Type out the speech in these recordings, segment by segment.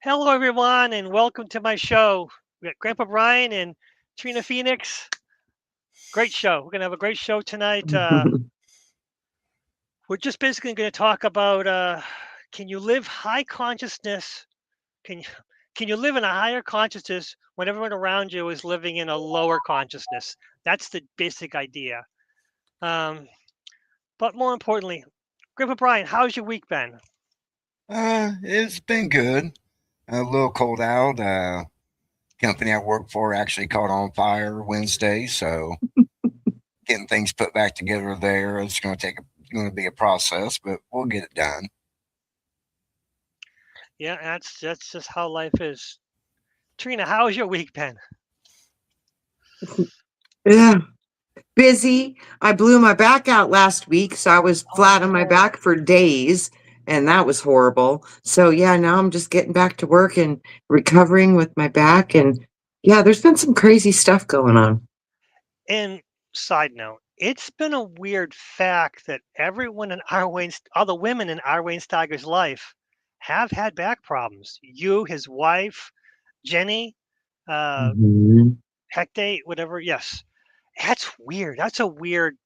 Hello, everyone, and welcome to my show. We got Grandpa Brian and Trina Phoenix. Great show. We're going to have a great show tonight. We're just basically going to talk about can you live high consciousness? Can you, can you live in a higher consciousness when everyone around you is living in a lower consciousness? That's the basic idea. Um, but more importantly, Grandpa Brian, how's your week been? It's been good. A little cold out. Company I work for actually caught on fire Wednesday, so getting things put back together there. It's going to be a process, but we'll get it done. Yeah, that's just how life is. Trina, how's your week been? Yeah, busy. I blew my back out last week, so I was Oh flat on my no. back for days, and that was horrible. So yeah, now I'm just getting back to work and recovering with my back, and yeah, there's been some crazy stuff going on. And side note, it's been a weird fact that everyone in all the women in Arwayne Steiger's life have had back problems. You, his wife, Jenny, uh, Mhm. Hecate, whatever. Yes, that's weird. That's a weird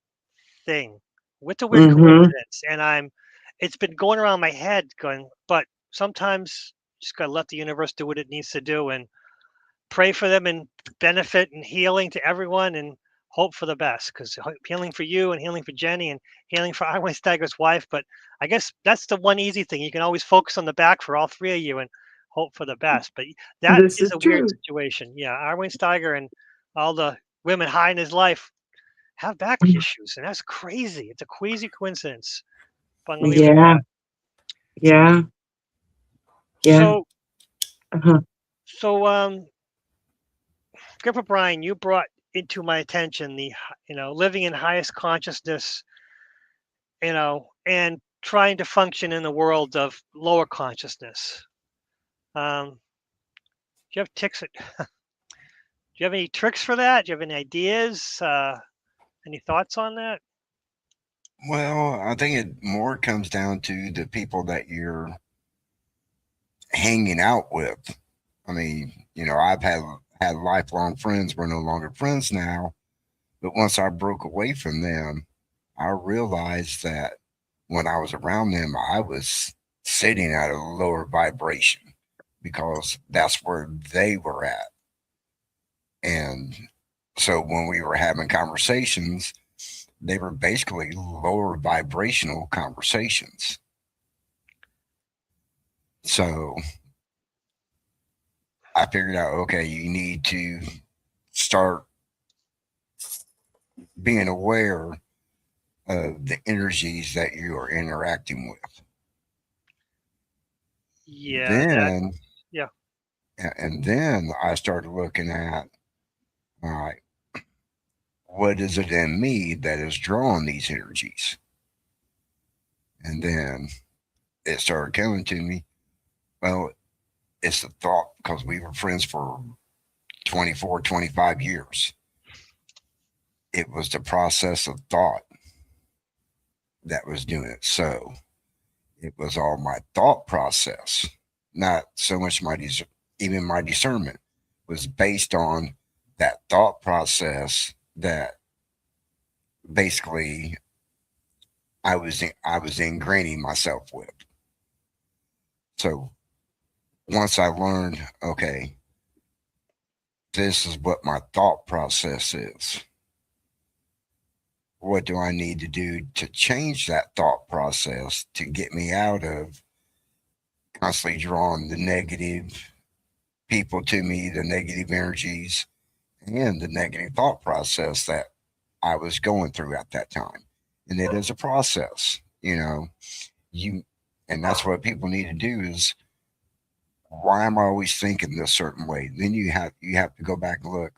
thing. What's a weird Mhm. coincidence? It's been going around my head, going. But sometimes you just gotta let the universe do what it needs to do, and pray for them and benefit and healing to everyone and hope for the best because healing for you and healing for Jenny and healing for Arwen Steiger's wife. But I guess that's the one easy thing. You can always focus on the back for all three of you and hope for the best. But that This is is a weird true. situation. Yeah, Arwen Steiger and all the women high in his life have back issues, and that's crazy. It's a crazy coincidence. But I'm gonna leave it at Yeah, that. yeah, yeah. So, Uh-huh. so, Grandpa Brian, you brought into my attention living in highest consciousness, and trying to function in the world of lower consciousness. Do you have do you have any tricks for that? Do you have any ideas? Any thoughts on that? Well, I think it more comes down to the people that you're hanging out with. I mean, I've had lifelong friends. We're no longer friends now, but once I broke away from them, I realized that when I was around them, I was sitting at a lower vibration because that's where they were at. And so when we were having conversations, they were basically lower vibrational conversations. So I figured out, okay, you need to start being aware of the energies that you are interacting with. Yeah, that. Then, Yeah, and then I started looking at, all right, what is it in me that is drawing these energies? And then it started coming to me, well, it's the thought because we were friends for 24, 25 years. It was the process of thought that was doing it. So it was all my thought process, not so much even my discernment was based on that thought process that basically I was ingraining myself with. So once I learned, okay, this is what my thought process is. What do I need to do to change that thought process to get me out of constantly drawing the negative people to me, the negative energies, and the negative thought process that I was going through at that time. And it is a process, you, and that's what people need to do is why am I always thinking this certain way? Then you have to go back and look,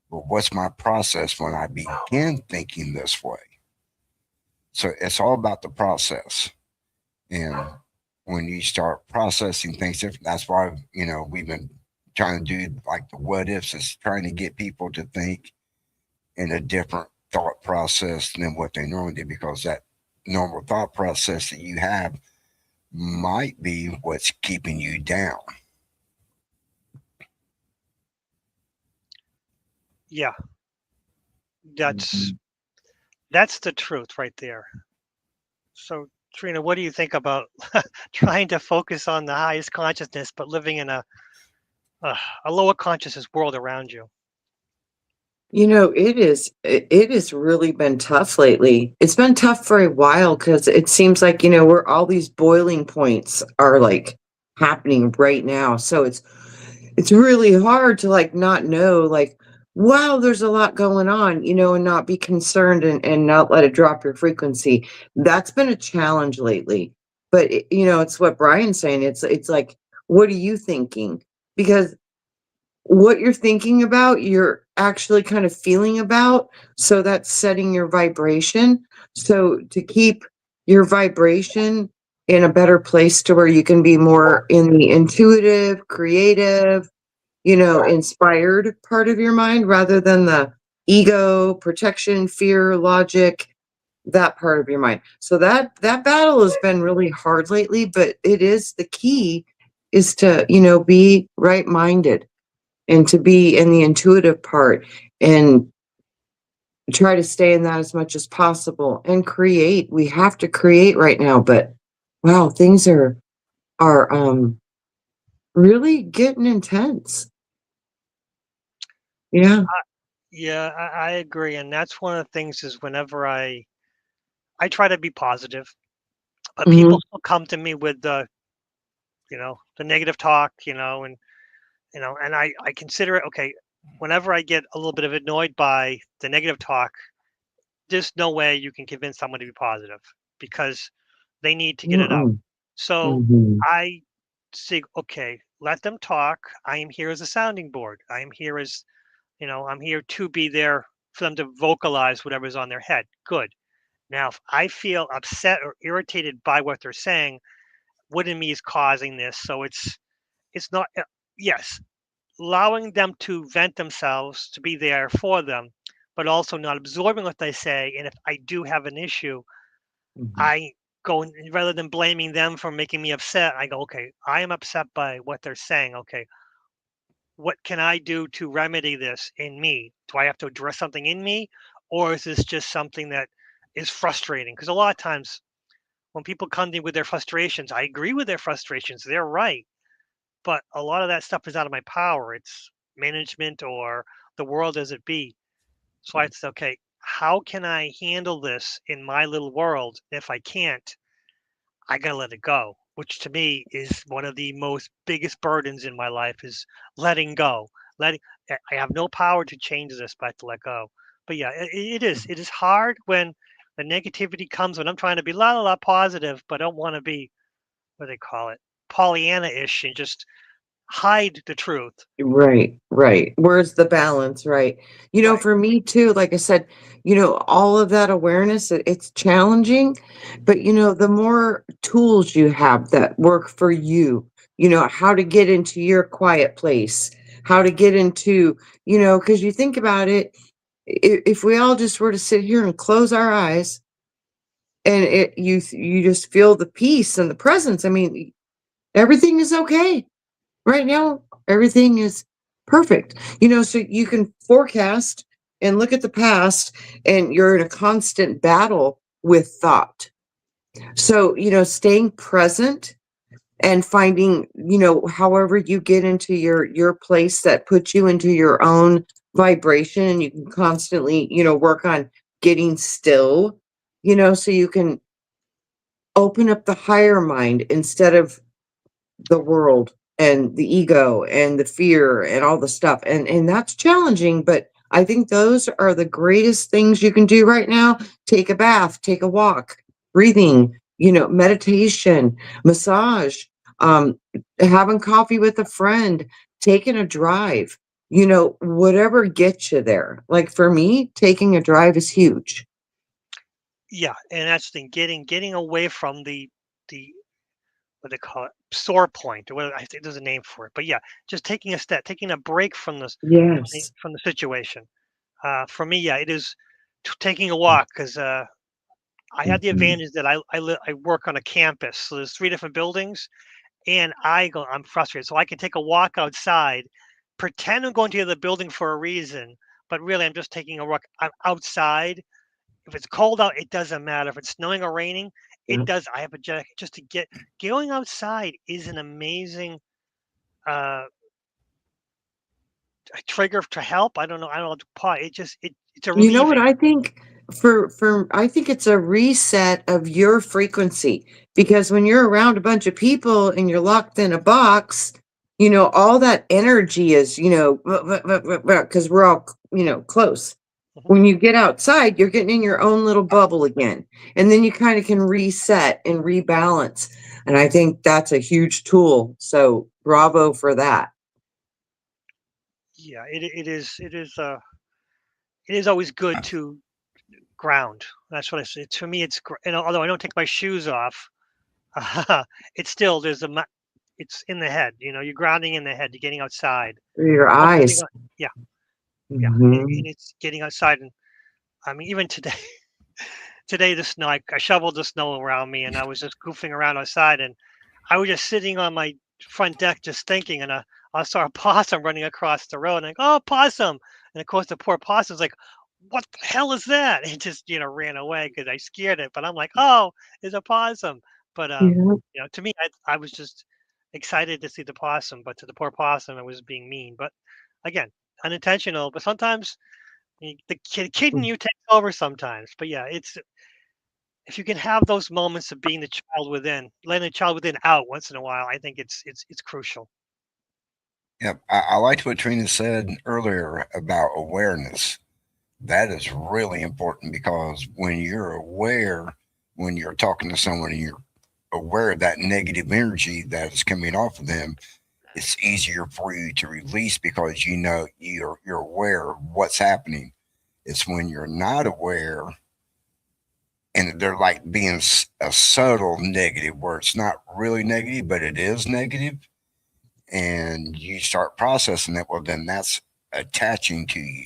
well, what's my process when I begin thinking this way? So it's all about the process. And when you start processing things different, that's why, we've been trying to do like the what ifs is trying to get people to think in a different thought process than what they normally do because that normal thought process that you have might be what's keeping you down. Yeah, that's Mhm. that's the truth right there. So, Trina, what do you think about trying to focus on the highest consciousness, but living in a, a lower consciousness world around you? It has really been tough lately. It's been tough for a while because it seems like, where all these boiling points are like happening right now. So it's really hard to like not know like, wow, there's a lot going on, and not be concerned and not let it drop your frequency. That's been a challenge lately. But it's what Brian's saying. It's like, what are you thinking? Because what you're thinking about, you're actually kind of feeling about. So that's setting your vibration. So to keep your vibration in a better place to where you can be more in the intuitive, creative, inspired part of your mind rather than the ego, protection, fear, logic, that part of your mind. So that battle has been really hard lately, but it is the key is to, be right-minded and to be in the intuitive part and try to stay in that as much as possible and create. We have to create right now, but wow, things are really getting intense. Yeah. Yeah, I agree, and that's one of the things is whenever I try to be positive, but Mhm. people still come to me with the negative talk, and and I consider it okay. Whenever I get a little bit of annoyed by the negative talk, there's no way you can convince someone to be positive because they need to get it out. Mm-mm. So Mhm. I say, okay, let them talk. I am here as a sounding board. I am here as, I'm here to be there for them to vocalize whatever's on their head. Good. Now, if I feel upset or irritated by what they're saying, what in me is causing this? So it's not. Yes, allowing them to vent themselves, to be there for them, but also not absorbing what they say. And if I do have an issue, Mhm. I go rather than blaming them for making me upset, I go, okay, I am upset by what they're saying. Okay, what can I do to remedy this in me? Do I have to address something in me, or is this just something that is frustrating? Because a lot of times when people come to me with their frustrations, I agree with their frustrations. They're right, but a lot of that stuff is out of my power. It's management or the world as it be. So I say, okay, how can I handle this in my little world? If I can't, I gotta let it go, which to me is one of the most biggest burdens in my life is letting go. Letting I have no power to change this, but I have to let go. But yeah, it is hard when the negativity comes when I'm trying to be la la la positive, but I don't want to be what do they call it, Pollyanna-ish, and just hide the truth. Right, right. Where's the balance, right? Right. For me too, like I said, all of that awareness, it's challenging, but the more tools you have that work for you, how to get into your quiet place, how to get into, because you think about it, if we all just were to sit here and close our eyes and you just feel the peace and the presence, I mean, everything is okay. Right now, everything is perfect. So you can forecast and look at the past, and you're in a constant battle with thought. So, staying present and finding, however you get into your place that puts you into your own vibration, and you can constantly, work on getting still, so you can open up the higher mind instead of the world and the ego and the fear and all the stuff, and that's challenging, but I think those are the greatest things you can do right now. Take a bath, take a walk, breathing, meditation, massage, um having coffee with a friend, taking a drive, whatever gets you there. Like for me, taking a drive is huge. Yeah, and that's the thing, getting away from the what they call it, sore point, or what I think there's a name for it. But yeah, just taking a step, taking a break from this Yes. from the situation. For me, yeah, it is taking a walk because I had the Mhm. advantage that I work on a campus, so there's three different buildings, and I'm frustrated, so I can take a walk outside, pretend I'm going to the building for a reason, but really I'm just taking a walk. I'm outside. If it's cold out, it doesn't matter. If it's snowing or raining, it Yeah. does. I have a jacket just to get going outside is an amazing uh trigger to help. I don't know. I don't know. It just it's a You know what relieving. I think? For I think it's a reset of your frequency, because when you're around a bunch of people and you're locked in a box, all that energy is, because we're all, close. Mhm. When you get outside, you're getting in your own little bubble again. And then you kind of can reset and rebalance. And I think that's a huge tool. So bravo for that. Yeah, it is always good to ground. That's what I say. To me, although I don't take my shoes off, it's still it's in the head. You're grounding in the head. You're getting outside. Through your Also getting eyes. out, yeah, yeah, and Mhm. it's getting outside. And I mean, even today, today the snow. I shoveled the snow around me, and I was just goofing around outside, and I was just sitting on my front deck, just thinking, and I saw a possum running across the road, and I go, "Oh, possum!" And of course, the poor possum's like, "What the hell is that?" It just ran away because I scared it. But I'm like, "Oh, it's a possum." But Yeah. to me, I was just excited to see the possum, but to the poor possum, I was being mean. But again, unintentional. But sometimes the kid in you takes over sometimes. But yeah, it's if you can have those moments of being the child within, letting the child within out once in a while, I think it's crucial. Yep. I liked what Trina said earlier about awareness. That is really important because when you're aware, when you're talking to someone and you're aware of that negative energy that is coming off of them, it's easier for you to release because you're aware of what's happening. It's when you're not aware and they're like being a subtle negative where it's not really negative, but it is negative, and you start processing it. Well, then that's attaching to you.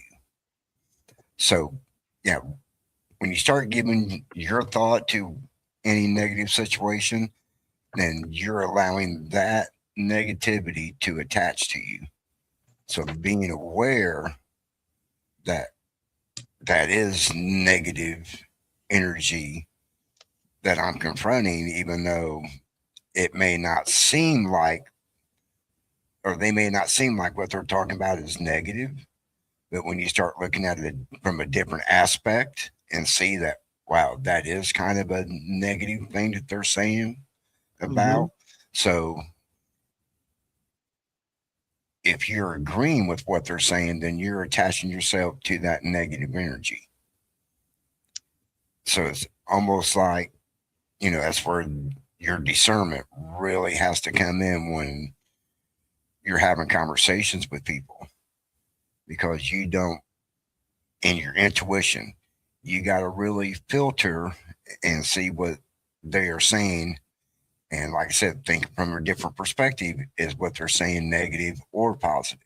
So, yeah, when you start giving your thought to any negative situation, then you're allowing that negativity to attach to you. So being aware that that is negative energy that I'm confronting, even though it may not seem like, or they may not seem like what they're talking about is negative. But when you start looking at it from a different aspect and see that, wow, that is kind of a negative thing that they're saying Mhm. about. So if you're agreeing with what they're saying, then you're attaching yourself to that negative energy. So it's almost like, that's where your discernment really has to come in when you're having conversations with people because you don't, in your intuition, you got to really filter and see what they are saying. And like I said, think from a different perspective is what they're saying, negative or positive,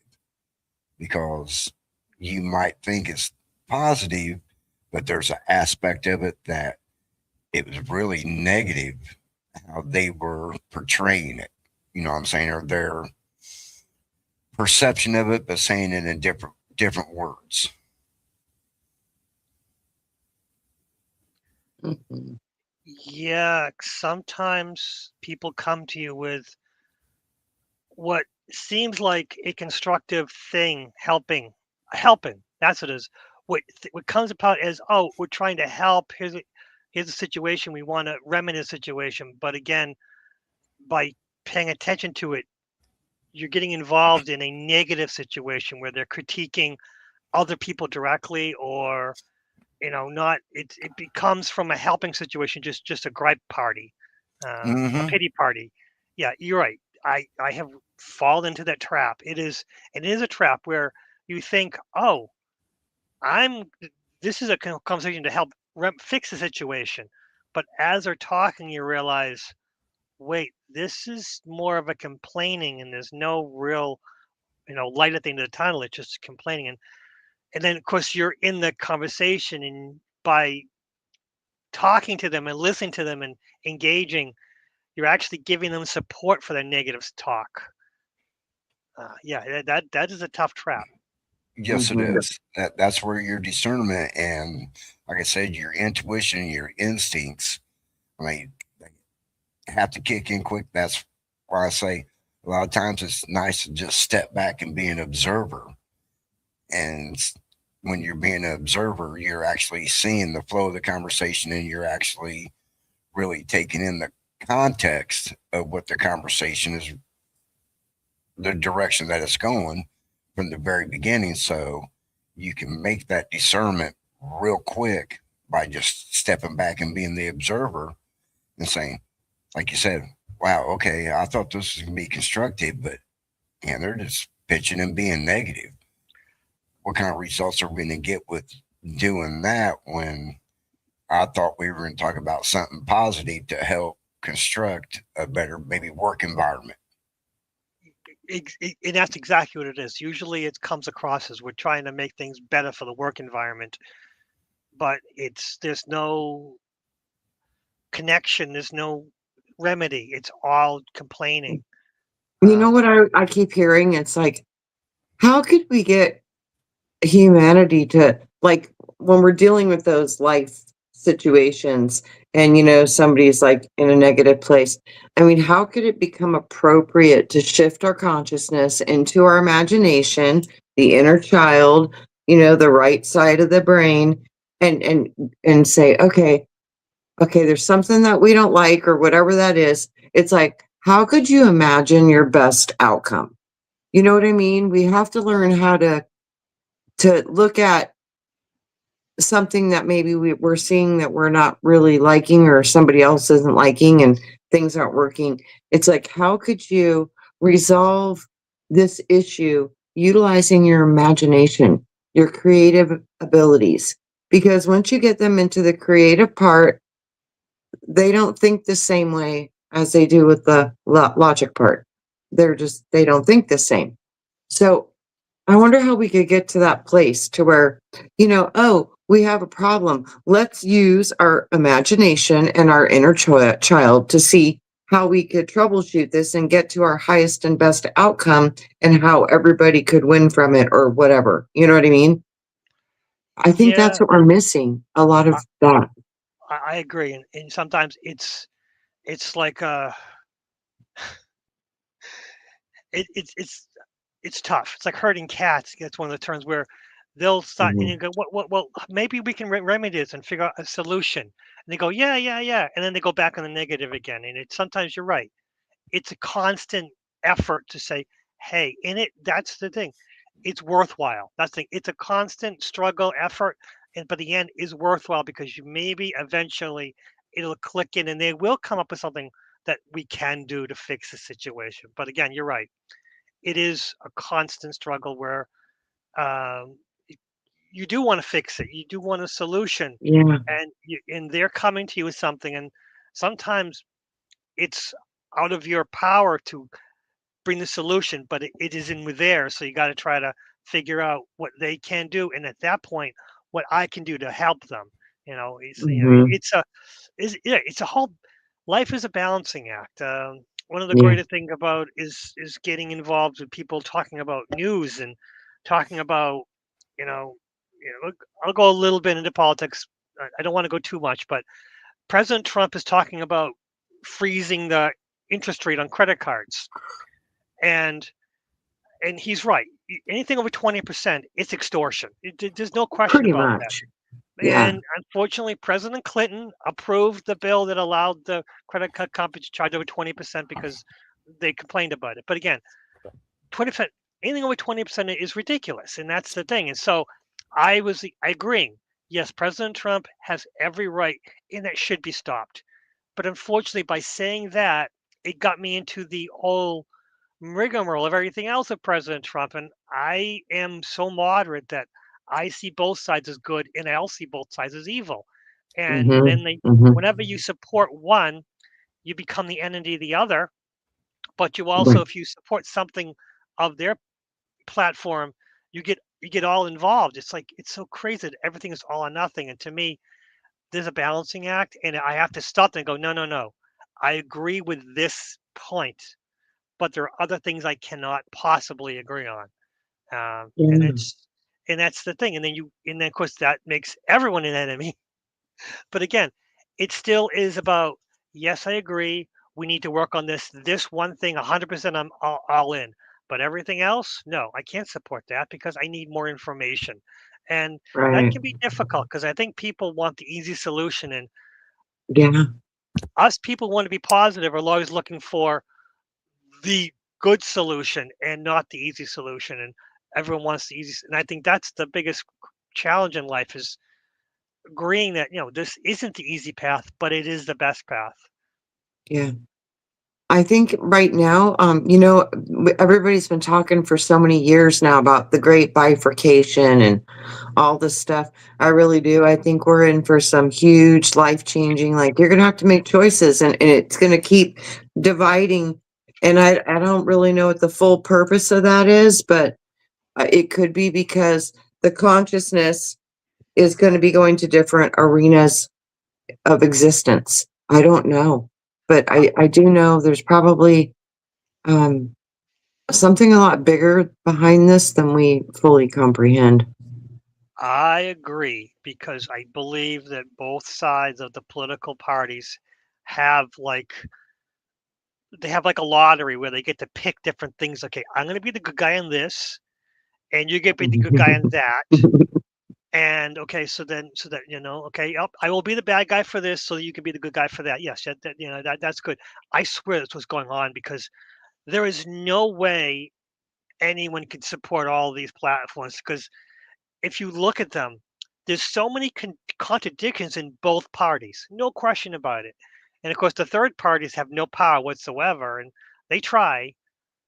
because you might think it's positive, but there's an aspect of it that it was really negative how they were portraying it. You know what I'm saying? Or their perception of it, but saying it in different words. Mhm. Yeah, sometimes people come to you with what seems like a constructive thing, helping. That's what it is. What comes about is, oh, we're trying to help. Here's a situation we want to remedy the situation. But again, by paying attention to it, you're getting involved in a negative situation where they're critiquing other people directly, or not. It becomes from a helping situation just a gripe party, a Mm-hmm. pity party. Yeah, you're right. I have fallen into that trap. It is a trap where you think, oh, I'm this is a conversation to help fix the situation, but as they're talking, you realize, wait, this is more of a complaining, and there's no real light at the end of the tunnel. It's just complaining, and then of course you're in the conversation, and by talking to them and listening to them and engaging, you're actually giving them support for their negative talk. Yeah, that is a tough trap. Yes, it Mhm. is. That's where your discernment and, like I said, your intuition, your instincts, I mean, they have to kick in quick. That's why I say a lot of times it's nice to just step back and be an observer. And when you're being an observer, you're actually seeing the flow of the conversation, and you're actually really taking in the context of what the conversation is, the direction that it's going from the very beginning. So you can make that discernment real quick by just stepping back and being the observer and saying, like you said, wow, okay, I thought this was going to be constructive, but yeah, they're just pitching and being negative. What kind of results are we going to get with doing that when I thought we were going to talk about something positive to help construct a better, maybe work environment? And that's exactly what it is. Usually it comes across as we're trying to make things better for the work environment, but there's no connection, there's no remedy. It's all complaining. You know Um, what I keep hearing? It's like, how could we get humanity to, like, when we're dealing with those life situations and somebody's like in a negative place, I mean, how could it become appropriate to shift our consciousness into our imagination, the inner child, the right side of the brain, and say, okay, there's something that we don't like or whatever that is. It's like, how could you imagine your best outcome? You know what I mean? We have to learn how to look at something that maybe we're seeing that we're not really liking, or somebody else isn't liking, and things aren't working. It's like, how could you resolve this issue utilizing your imagination, your creative abilities? Because once you get them into the creative part, they don't think the same way as they do with the logic part. They don't think the same. So I wonder how we could get to that place to where, oh, we have a problem. Let's use our imagination and our inner child to see how we could troubleshoot this and get to our highest and best outcome, and how everybody could win from it or whatever. You know what I mean? I think yeah, that's what we're missing, a lot I, of that. I agree, and sometimes it's like it's tough. It's like herding cats. That's one of the terms where they'll start and Mhm. you go, what? Well, maybe we can remedy this and figure out a solution. And they go, yeah, yeah, yeah, and then they go back on the negative again. And sometimes you're right. It's a constant effort to say, hey, in it. That's the thing. It's worthwhile. That's the thing. It's a constant struggle, effort, and but the end is worthwhile because you maybe eventually it'll click in, and they will come up with something that we can do to fix the situation. But again, you're right, it is a constant struggle where um, y- you do want to fix it. You do want a solution, Yeah. and they're coming to you with something, and sometimes it's out of your power to bring the solution, but it is in with theirs. So you got to try to figure out what they can do, and at that point, what I can do to help them. Hmm. It's a whole life is a balancing act. One of the Yeah. greater thing about is getting involved with people talking about news and talking about you know look, I'll go a little bit into politics. I don't want to go too much, but President Trump is talking about freezing the interest rate on credit cards, and he's right. Anything over 20%, it's extortion. There's no question Pretty about that. much. Yeah. And unfortunately, President Clinton approved the bill that allowed the credit card company to charge over 20% because they complained about it. But again, 20%, anything over 20% is ridiculous. And that's the thing. And so I agree. Yes, President Trump has every right and it should be stopped. But unfortunately, by saying that, it got me into the whole rigmarole of everything else of President Trump. And I am so moderate that I see both sides as good and I also see both sides as evil. And Hmm. then Hmm. whenever you support one, you become the enemy of the other. But you also, Right. if you support something of their platform, you get all involved. It's like it's so crazy that everything is all or nothing. And to me, there's a balancing act, and I have to stop and go, no, no, no. I agree with this point, but there are other things I cannot possibly agree on. And Yeah. And that's the thing. And then of course that makes everyone an enemy. But again, it still is about, yes, I agree. We need to work on this one thing 100%. I'm all in. But everything else, no, I can't support that because I need more information. And that Right. can be difficult because I think people want the easy solution. And Yeah. us people want to be positive are always looking for the good solution and not the easy solution. And everyone wants the easy. And I think that's the biggest challenge in life is agreeing that, this isn't the easy path, but it is the best path. Yeah. I think right now, everybody's been talking for so many years now about the great bifurcation and all this stuff. I really do. I think we're in for some huge life changing, like you're going to have to make choices and it's going to keep dividing. And I don't really know what the full purpose of that is, but it could be because the consciousness is going to be going to different arenas of existence. I don't know, but I do know there's probably um, something a lot bigger behind this than we fully comprehend. I agree because I believe that both sides of the political parties have like they have like a lottery where they get to pick different things. Okay, I'm going to be the good guy on this, and you get to be the good guy on that. And okay, so that okay, yep, I will be the bad guy for this, so you can be the good guy for that. Yes, that's good. I swear that's what's going on because there is no way anyone can support all these platforms because if you look at them, there's so many contradictions in both parties, no question about it. And of course, the third parties have no power whatsoever, and they try.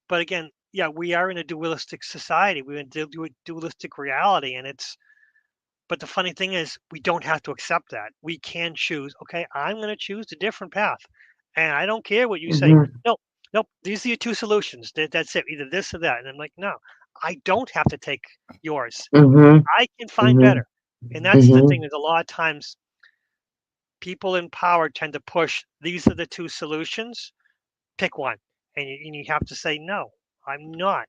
But again, yeah, we are in a dualistic society. We're in a dualistic reality, and it's. But the funny thing is, we don't have to accept that. We can choose. Okay, I'm going to choose a different path, and I don't care what you say. Hmm. No, nope. These are your two solutions. That's it. Either this or that. And I'm like, no, I don't have to take yours. Hmm. I can find Hmm. better. And that's the Hmm. thing is a lot of times people in power tend to push these are the two solutions, pick one. And you have to say, no, I'm not.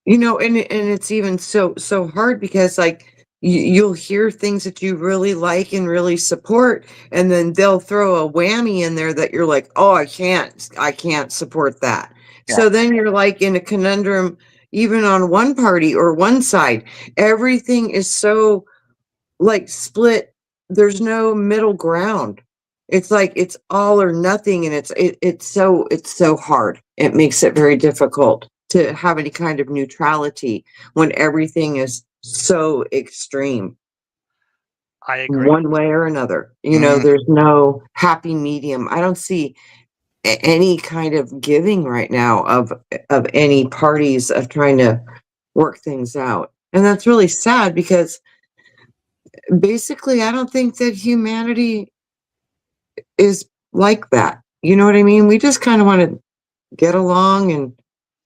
And it's even so hard because like you'll hear things that you really like and really support, and then they'll throw a whammy in there that you're like, oh, I can't support that. Yeah. So then you're like in a conundrum, even on one party or one side. Everything is so like split. There's no middle ground. It's like it's all or nothing, and it's so hard. It makes it very difficult to have any kind of neutrality when everything is so extreme I agree. one way or another. Mhm. There's no happy medium. I don't see any kind of giving right now of any parties of trying to work things out. And that's really sad because basically I don't think that humanity is like that. You know what I mean? We just kind of want to get along and,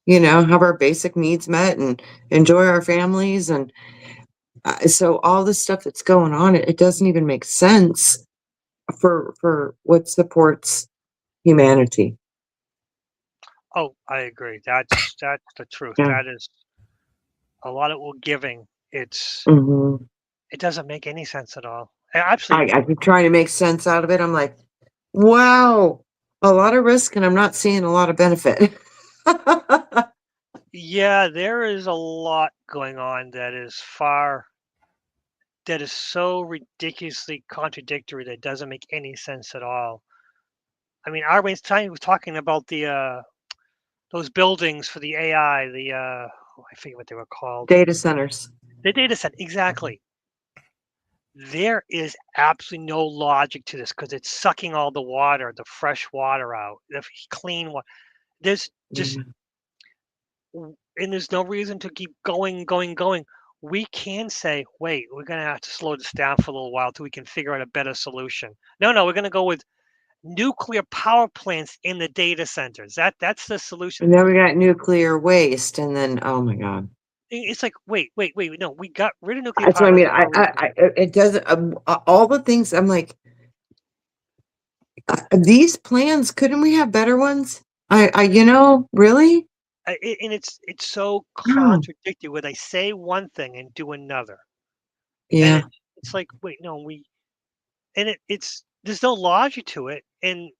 have our basic needs met and enjoy our families. And so all this stuff that's going on, it doesn't even make sense for what supports humanity. Oh, I agree. That's the truth. Yeah. That is a lot of giving. Hmm. It doesn't make any sense at all. I keep trying to make sense out of it. I'm like, wow, a lot of risk and I'm not seeing a lot of benefit. Yeah, there is a lot going on that is so ridiculously contradictory that doesn't make any sense at all. I mean, Arwin's time was talking about those buildings for the AI, I forget what they were called. Data centers. The data set, exactly. There is absolutely no logic to this because it's sucking all the water, the fresh water out, the clean water. There's just Yeah. and there's no reason to keep going. We can say, wait, we're going to have to slow this down for a little while till we can figure out a better solution. No, we're going to go with nuclear power plants in the data centers. That's the solution. And then we got nuclear waste, and then oh my god, It's like, wait. No, we got rid of nuclear that's what power I mean. plants a I, while I, ago. I it doesn't. All the things I'm like, these plans. Couldn't we have better ones? Really? And it's so Oh, contradictory where they say one thing and do another, and yeah. it's like, wait, no, we and it's there's no logic to it, and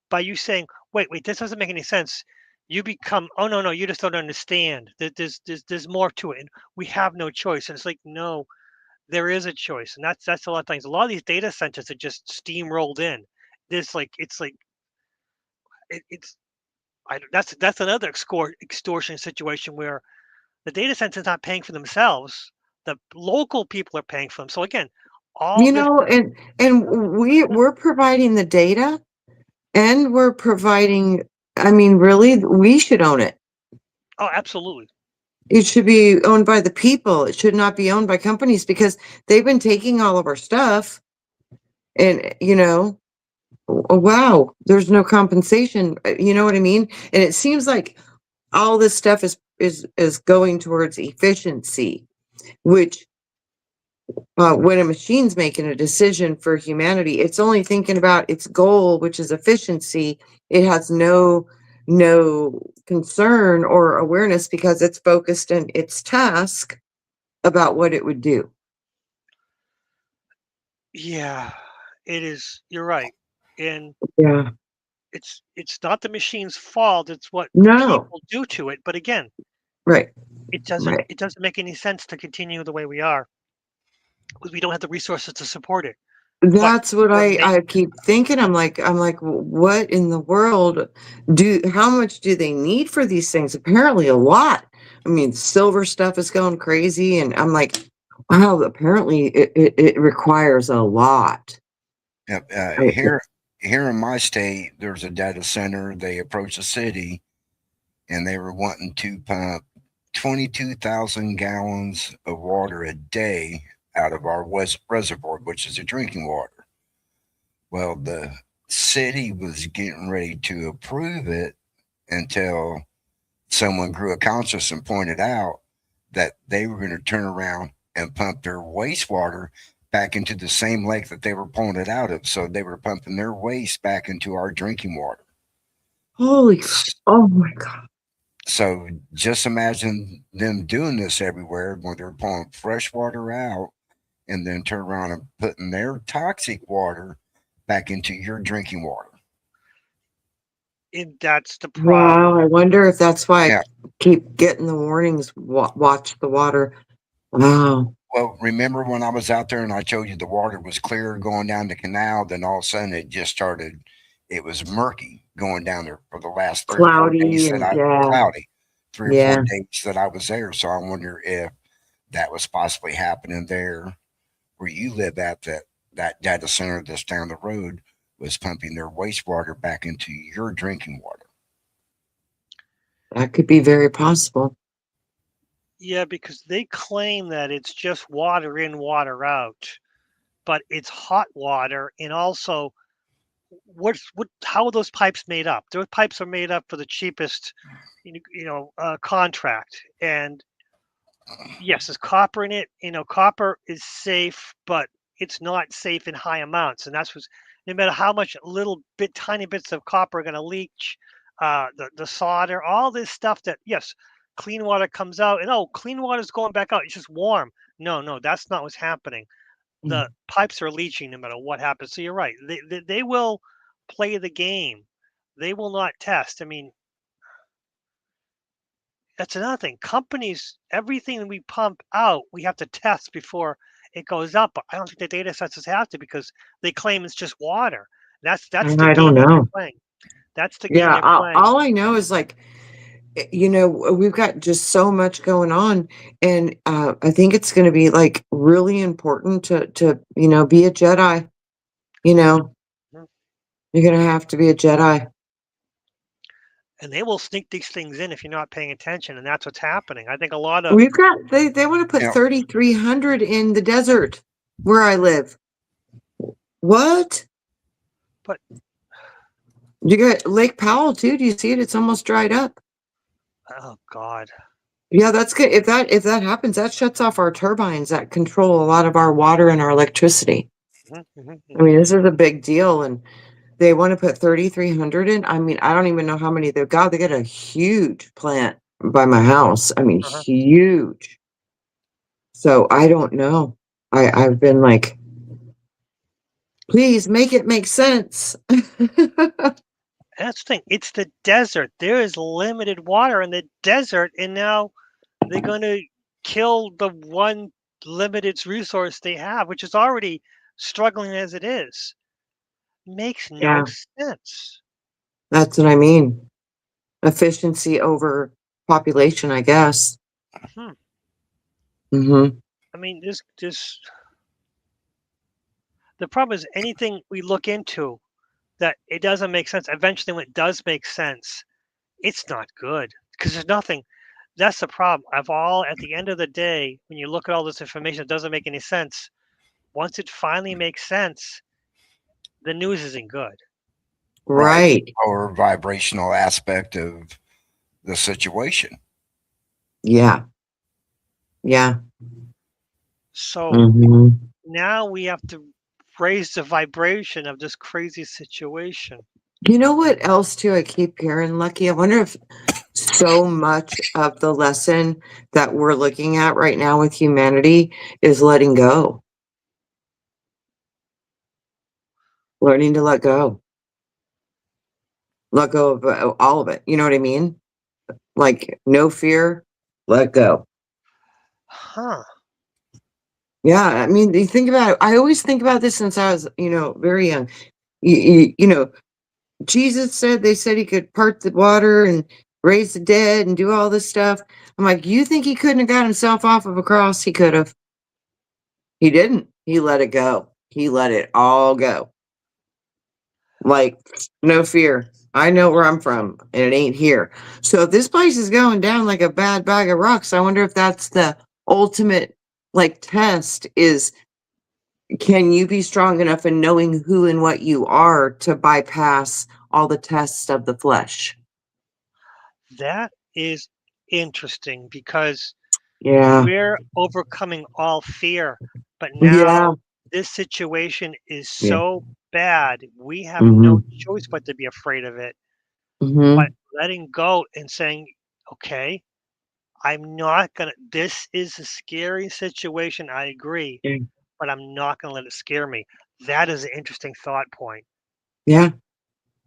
by you saying, wait, this doesn't make any sense, you become, oh no, you just don't understand. There's more to it, and we have no choice. And it's like, no, there is a choice, and that's a lot of things. A lot of these data centers are just steamrolled in. There's like it's like it's that's another extortion situation where the data center's not paying for themselves. The local people are paying for them. So again, all You this. know, and we're providing the data and we're providing, I mean, really, we should own it. Oh, absolutely. It should be owned by the people. It should not be owned by companies because they've been taking all of our stuff and, wow, there's no compensation. You know what I mean? And it seems like all this stuff is going towards efficiency, which when a machine's making a decision for humanity, it's only thinking about its goal, which is efficiency. It has no concern or awareness because it's focused in its task about what it would do. Yeah, it is. You're right, and Yeah. it's not the machine's fault. It's what No. people do to it. But again, Right. it doesn't Right. it doesn't make any sense to continue the way we are because we don't have the resources to support it. But That's what we're I making. keep thinking. I'm like, what in the world how much do they need for these things? Apparently a lot. I mean, silver stuff is going crazy, and I'm like, wow, apparently it requires a lot. Yep. I- Here in my state, there's a data center. They approached the city and they were wanting to pump 22,000 gallons of water a day out of our west reservoir, which is a drinking water. Well, the city was getting ready to approve it until someone grew a conscience and pointed out that they were going to turn around and pump their wastewater back into the same lake that they were pulling it out of. So they were pumping their waste back into our drinking water. Holy, oh my God. So just imagine them doing this everywhere when they're pulling fresh water out and then turn around and putting their toxic water back into your drinking water. And that's the problem. Wow. I wonder if that's why I Yeah. keep getting the warnings, watch the water. Wow. Well, remember when I was out there and I told you the water was clear going down the canal, then all of a sudden it just started, it was murky going down there for the last 3 or 4 days Cloudy that and I, yeah, cloudy, three or four yeah. days that I was there. So I wonder if that was possibly happening there where you live at, that data center that's down the road was pumping their wastewater back into your drinking water. That could be very possible. Yeah, because they claim that it's just water in, water out, but it's hot water, and also what how are those pipes made up? Those pipes are made up for the cheapest, contract. And yes, there's copper in it. Copper is safe, but it's not safe in high amounts, and that's what's no matter how much little bit, tiny bits of copper are going to leach, the solder, all this stuff that yes, clean water comes out, and oh, clean water is going back out. It's just warm. No, that's not what's happening. The Mm. pipes are leaching no matter what happens. So you're right. They will play the game. They will not test. I mean, that's another thing. Companies, everything that we pump out, we have to test before it goes up. But I don't think the data sets have to because they claim it's just water. That's the I don't game that they're know. playing. That's the game Yeah, they're playing. all I know is like, we've got just so much going on, and I think it's going to be like really important to be a Jedi. You know, Mhm. you're going to have to be a Jedi. And they will sneak these things in if you're not paying attention, and that's what's happening. I think a lot of We've got they want to put You know, 3,300 in the desert where I live. What? but You got Lake Powell too. Do you see it? It's almost dried up. oh God. Yeah, that's good. If that happens, that shuts off our turbines that control a lot of our water and our electricity. Mhm, mhm, I mean, mhm. this is a big deal, and they want to put 3,300 in. I mean, I don't even know how many they've got. They got a huge plant by my house. I mean, Uh-huh. huge. So I don't know. I've been like, please make it make sense. That's the thing. It's the desert. There is limited water in the desert, and now they're going to kill the one limited resource they have, which is already struggling as it is. Makes no Yeah, sense. that's what I mean. Efficiency over population, I guess. Hmm. Hmm. I mean, this the problem is anything we look into that it doesn't make sense. Eventually, when it does make sense, it's not good because there's nothing. That's the problem. At the end of the day, when you look at all this information, it doesn't make any sense. Once it finally makes sense, the news isn't good. Right. Right. Or vibrational aspect of the situation. Yeah. Yeah. So Hmm. now we have to raise the vibration of this crazy situation. You know what else too? I keep hearing, Lucky. I wonder if so much of the lesson that we're looking at right now with humanity is letting go, learning to let go of all of it. You know what I mean? Like no fear, let go. Huh. Yeah, I mean, you think about it. I always think about this since I was, very young. You know, Jesus said they said he could part the water and raise the dead and do all this stuff. I'm like, you think he couldn't have got himself off of a cross? He could have. He didn't. He let it go. He let it all go. Like, no fear. I know where I'm from, and it ain't here. So if this place is going down like a bad bag of rocks, I wonder if that's the ultimate like test is can you be strong enough in knowing who and what you are to bypass all the tests of the flesh? That is interesting because Yeah. we're overcoming all fear, but Yeah. now this situation is Yeah. so bad, we have no Mhm. choice but to be afraid of it. But Mhm. letting go and saying, okay, I'm not gonna, this is a scary situation, I agree, Yeah. but I'm not gonna let it scare me. That is an interesting thought point. Yeah.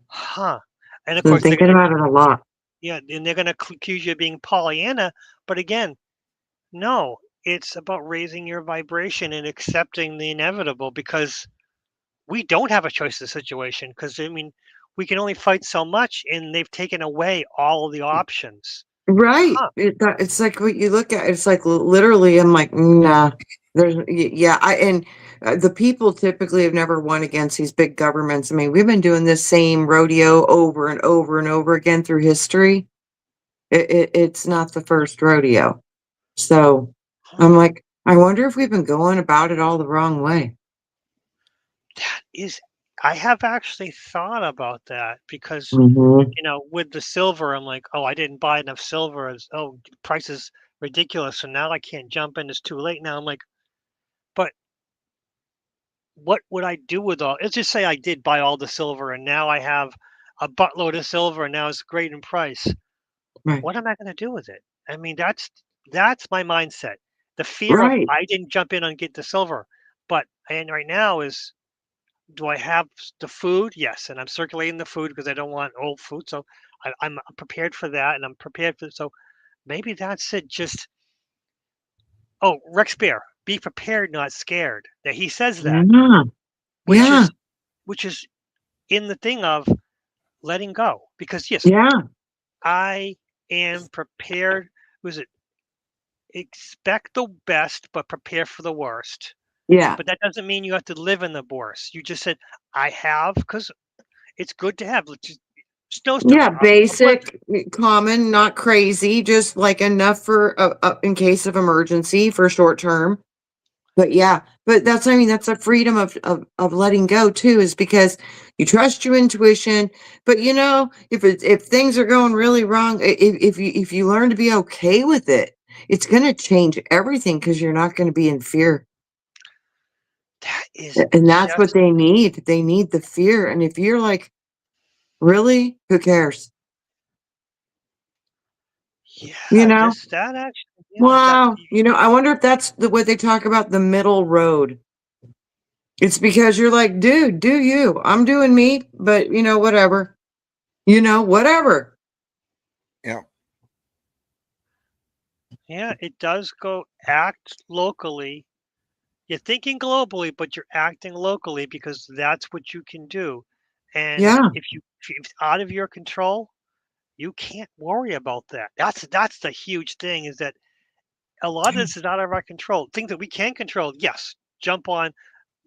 Huh. And of Been course, thinking about it a lot. yeah, and they're gonna accuse you of being Pollyanna, but again, no, it's about raising your vibration and accepting the inevitable because we don't have a choice in the situation. Because I mean, we can only fight so much, and they've taken away all of the options. Right. Huh. It's like what you look at. It's like literally, I'm like, nah. Yeah. The people typically have never won against these big governments. I mean, we've been doing this same rodeo over and over and over again through history. It's not the first rodeo. So I'm Huh. like, I wonder if we've been going about it all the wrong way. That is, I have actually thought about that because Hmm. with the silver, I'm like, oh, I didn't buy enough silver. Price is ridiculous, so now I can't jump in. It's too late now. I'm like, but what would I do with all? Let's just say I did buy all the silver, and now I have a buttload of silver, and now it's great in price. Right. What am I gonna do with it? I mean, that's my mindset. The fear of Right. I didn't jump in and get the silver, but and right now is, do I have the food? Yes, and I'm circulating the food because I don't want old food, so I'm prepared for that, and I'm prepared for so maybe that's it. Just Rex Bear, be prepared, not scared. That he says that, Yeah. which Yeah. is which is in the thing of letting go. Because yes, Yeah. I am prepared. Was it expect the best but prepare for the worst? Yeah. But that doesn't mean you have to live in the worst. You just said I have because it's good to have. Just snowstorm. Yeah, basic, common, not crazy, just like enough for in case of emergency for short term. But yeah, but that's I mean that's a freedom of letting go too, is because you trust your intuition. But if things are going really wrong, if you learn to be okay with it, it's going to change everything because you're not going to be in fear. That is And that's what just, they need. They need the fear. And if you're like, really? Who cares? You yeah, know? this, that actually, yeah, that, Wow. I wonder if that's what they talk about, the middle road. It's because you're like, dude, do you? I'm doing me, but whatever. Whatever. Yeah. yeah, it does go act locally. You're thinking globally, but you're acting locally because that's what you can do. And Yeah. if it's out of your control, you can't worry about that. That's the huge thing is that a lot of this is out of our control. Things that we can control, yes, jump on,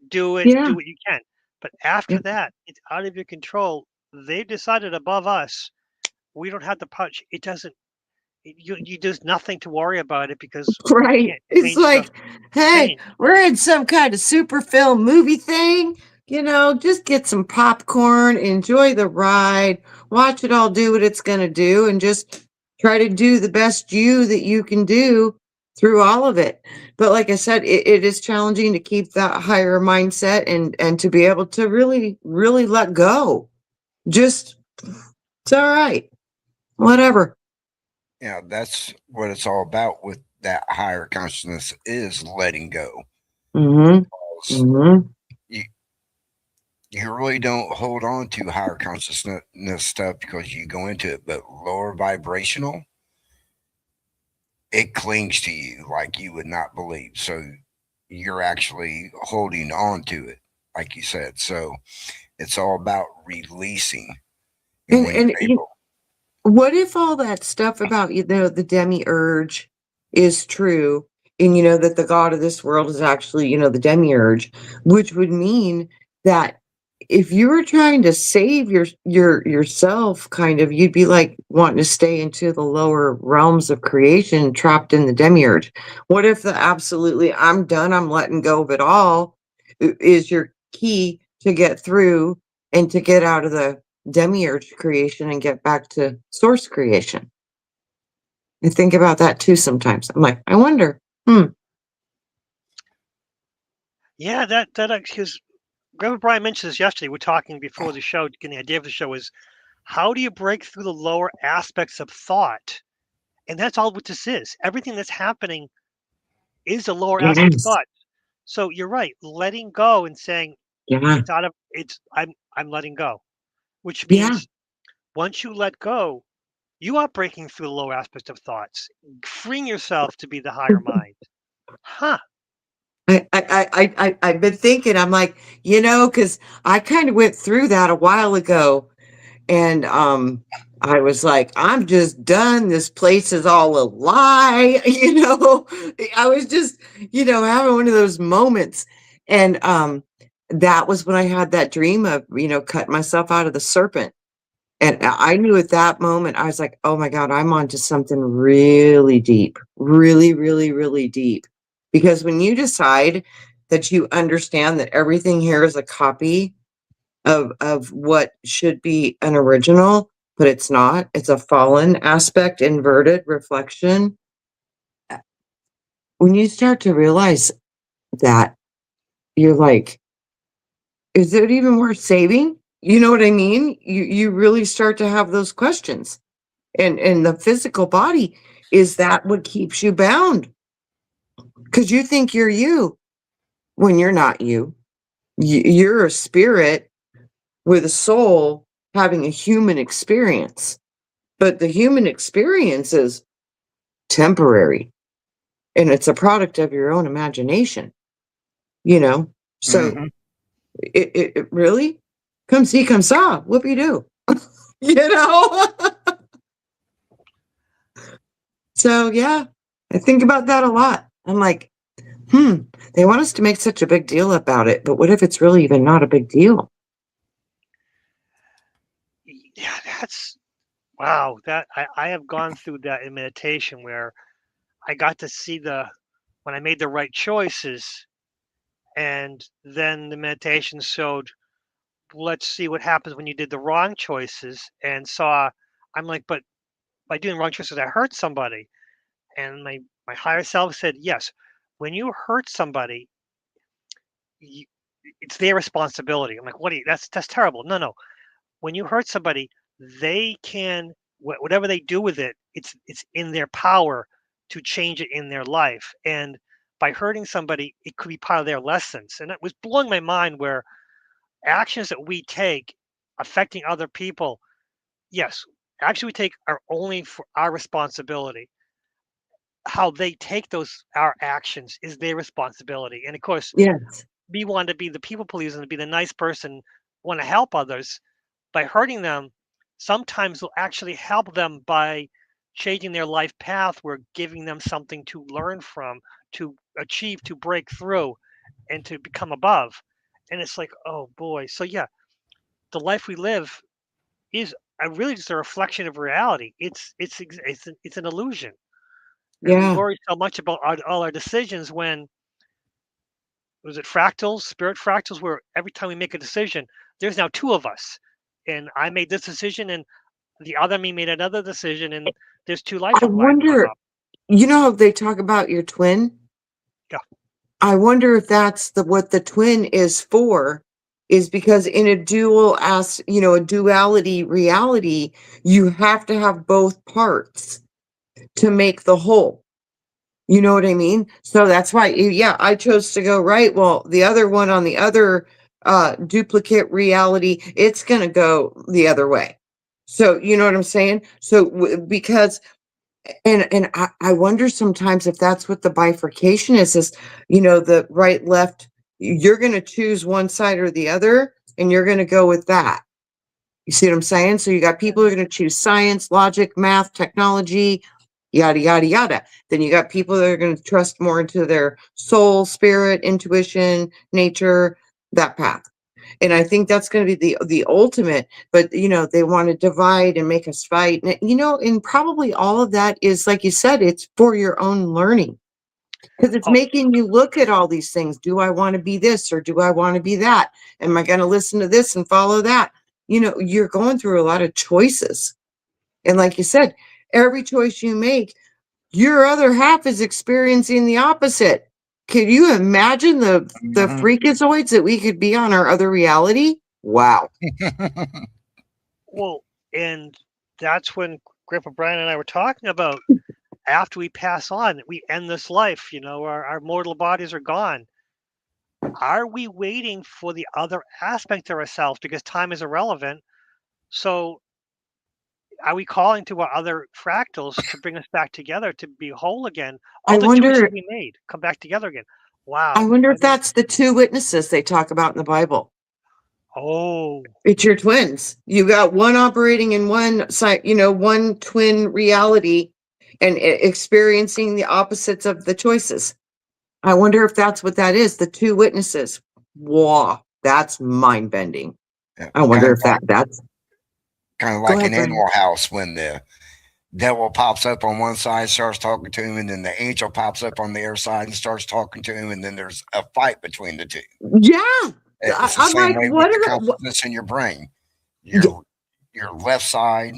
do it, Yeah. do what you can. But after Yeah. that, it's out of your control. They've decided above us. We don't have the punch. It doesn't. There's nothing to worry about it because we Right. can't It's change the like, hey, change. we're in some kind of super film movie thing. Just get some popcorn, enjoy the ride, watch it all do what it's going to do, and just try to do the best you that you can do through all of it. But like I said, it is challenging to keep that higher mindset and to be able to really, really let go. Just, it's all right. Whatever. Yeah, that's what it's all about with that higher consciousness is letting go. Mm-hmm. 'Cause Mm-hmm. You, you really don't hold on to higher consciousness stuff because you go into it, but lower vibrational, it clings to you like you would not believe. So you're actually holding on to it, like you said. So it's all about releasing. And when And you're able, what if all that stuff about the demiurge is true, and that the god of this world is actually the demiurge, which would mean that if you were trying to save yourself, kind of, you'd be like wanting to stay into the lower realms of creation, trapped in the demiurge. What if the absolutely I'm done, I'm letting go of it all is your key to get through and to get out of the demiurge creation and get back to source creation? I think about that too sometimes. I'm like, I wonder. Hmm. Yeah, that because Reverend Brian mentioned this yesterday. We're talking before the show. Getting the idea of the show is how do you break through the lower aspects of thought? And that's all what this is. Everything that's happening is a lower aspect of Yes. thought. So you're right. Letting go and saying Yeah. it's out of it's I'm letting go, which Yeah. means once you let go, you are breaking through the lower aspects of thoughts, freeing yourself to be the higher mind. Huh. I've been thinking, I'm like, because I kind of went through that a while ago. And I was like, I'm just done. This place is all a lie. I was just, having one of those moments. And that was when I had that dream of, cutting myself out of the serpent. And I knew at that moment, I was like, oh my God, I'm onto something really deep, really, really, really deep. Because when you decide that you understand that everything here is a copy of what should be an original, but it's not. It's a fallen aspect, inverted reflection. When you start to realize that, you're like, is it even worth saving? You know what I mean? You really start to have those questions. And the physical body, is that what keeps you bound? Because you think you're you when you're not you. You're a spirit with a soul having a human experience. But the human experience is temporary, and it's a product of your own imagination, you know? So hmm it really come see, come saw, whoopie doo, you know? So yeah, I think about that a lot. I'm like, they want us to make such a big deal about it, but what if it's really even not a big deal? Yeah, that's wow. I have gone through that in meditation where I got to see the when I made the right choices, and then the meditation showed, let's see what happens when you did the wrong choices, and saw. I'm like, but by doing wrong choices, I hurt somebody, and my higher self said, yes, when you hurt somebody, it's their responsibility. I'm like, what? That's terrible. No. When you hurt somebody, they can whatever they do with it. It's in their power to change it in their life. And by hurting somebody, it could be part of their lessons. And it was blowing my mind where actions that we take affecting other people, yes, actions we take are only for our responsibility. How they take those our actions is their responsibility. And of course, Yes. we want to be the people pleaser and be the nice person, want to help others. By hurting them, sometimes we'll actually help them by changing their life path. We're giving them something to learn from, to achieve, to break through, and to become above. And it's like, oh boy. So yeah, the life we live is really just a reflection of reality. It's an illusion, and we Yeah. worry so much about all our decisions when was it fractals, spirit fractals, where every time we make a decision, there's now two of us, and I made this decision, and the other me made another decision, and there's two I lines going wonder, up. you know how they talk about your twin? Yeah. I wonder if that's what the twin is for, is because in a a duality reality, you have to have both parts to make the whole. You know what I mean? So that's why, yeah, I chose to go right. Well, the other one on the other duplicate reality, it's going to go the other way. So, you know what I'm saying? So, because and I wonder sometimes if that's what the bifurcation is, the right, left, you're gonna choose one side or the other, and you're gonna go with that. You see what I'm saying? So you got people who are gonna choose science, logic, math, technology, yada, yada, yada. Then you got people that are gonna trust more into their soul, spirit, intuition, nature, that path. And I think that's going to be the ultimate, but they want to divide and make us fight. And probably all of that is, like you said, it's for your own learning, because it's Oh, making you look at all these things. Do I want to be this or do I want to be that? Am I going to listen to this and follow that? You're going through a lot of choices. And like you said, every choice you make, your other half is experiencing the opposite. Can you imagine the Mhm. freakazoids that we could be on our other reality? Wow. well, and that's when Grandpa Brian and I were talking about after we pass on, we end this life. Our mortal bodies are gone. Are we waiting for the other aspect of ourselves because time is irrelevant? So are we calling to our other fractals to bring us back together to be whole again? I All the choices wonder we made come back together again. I Wow. wonder I if don't. that's the two witnesses they talk about in the Bible. Oh, It's your twins. You got one operating in one side, one twin reality, and experiencing the opposites of the choices. I wonder if that's what that is, the two witnesses. Wow, that's mind bending. Yeah, I wonder if that's kind of go like ahead, an Brian. Animal House when the devil pops up on one side, starts talking to him, and then the angel pops up on the other side and starts talking to him, and then there's a fight between the two. Yeah. It's the I'm same like, way with what the are the consciousness in your brain. y- Your left side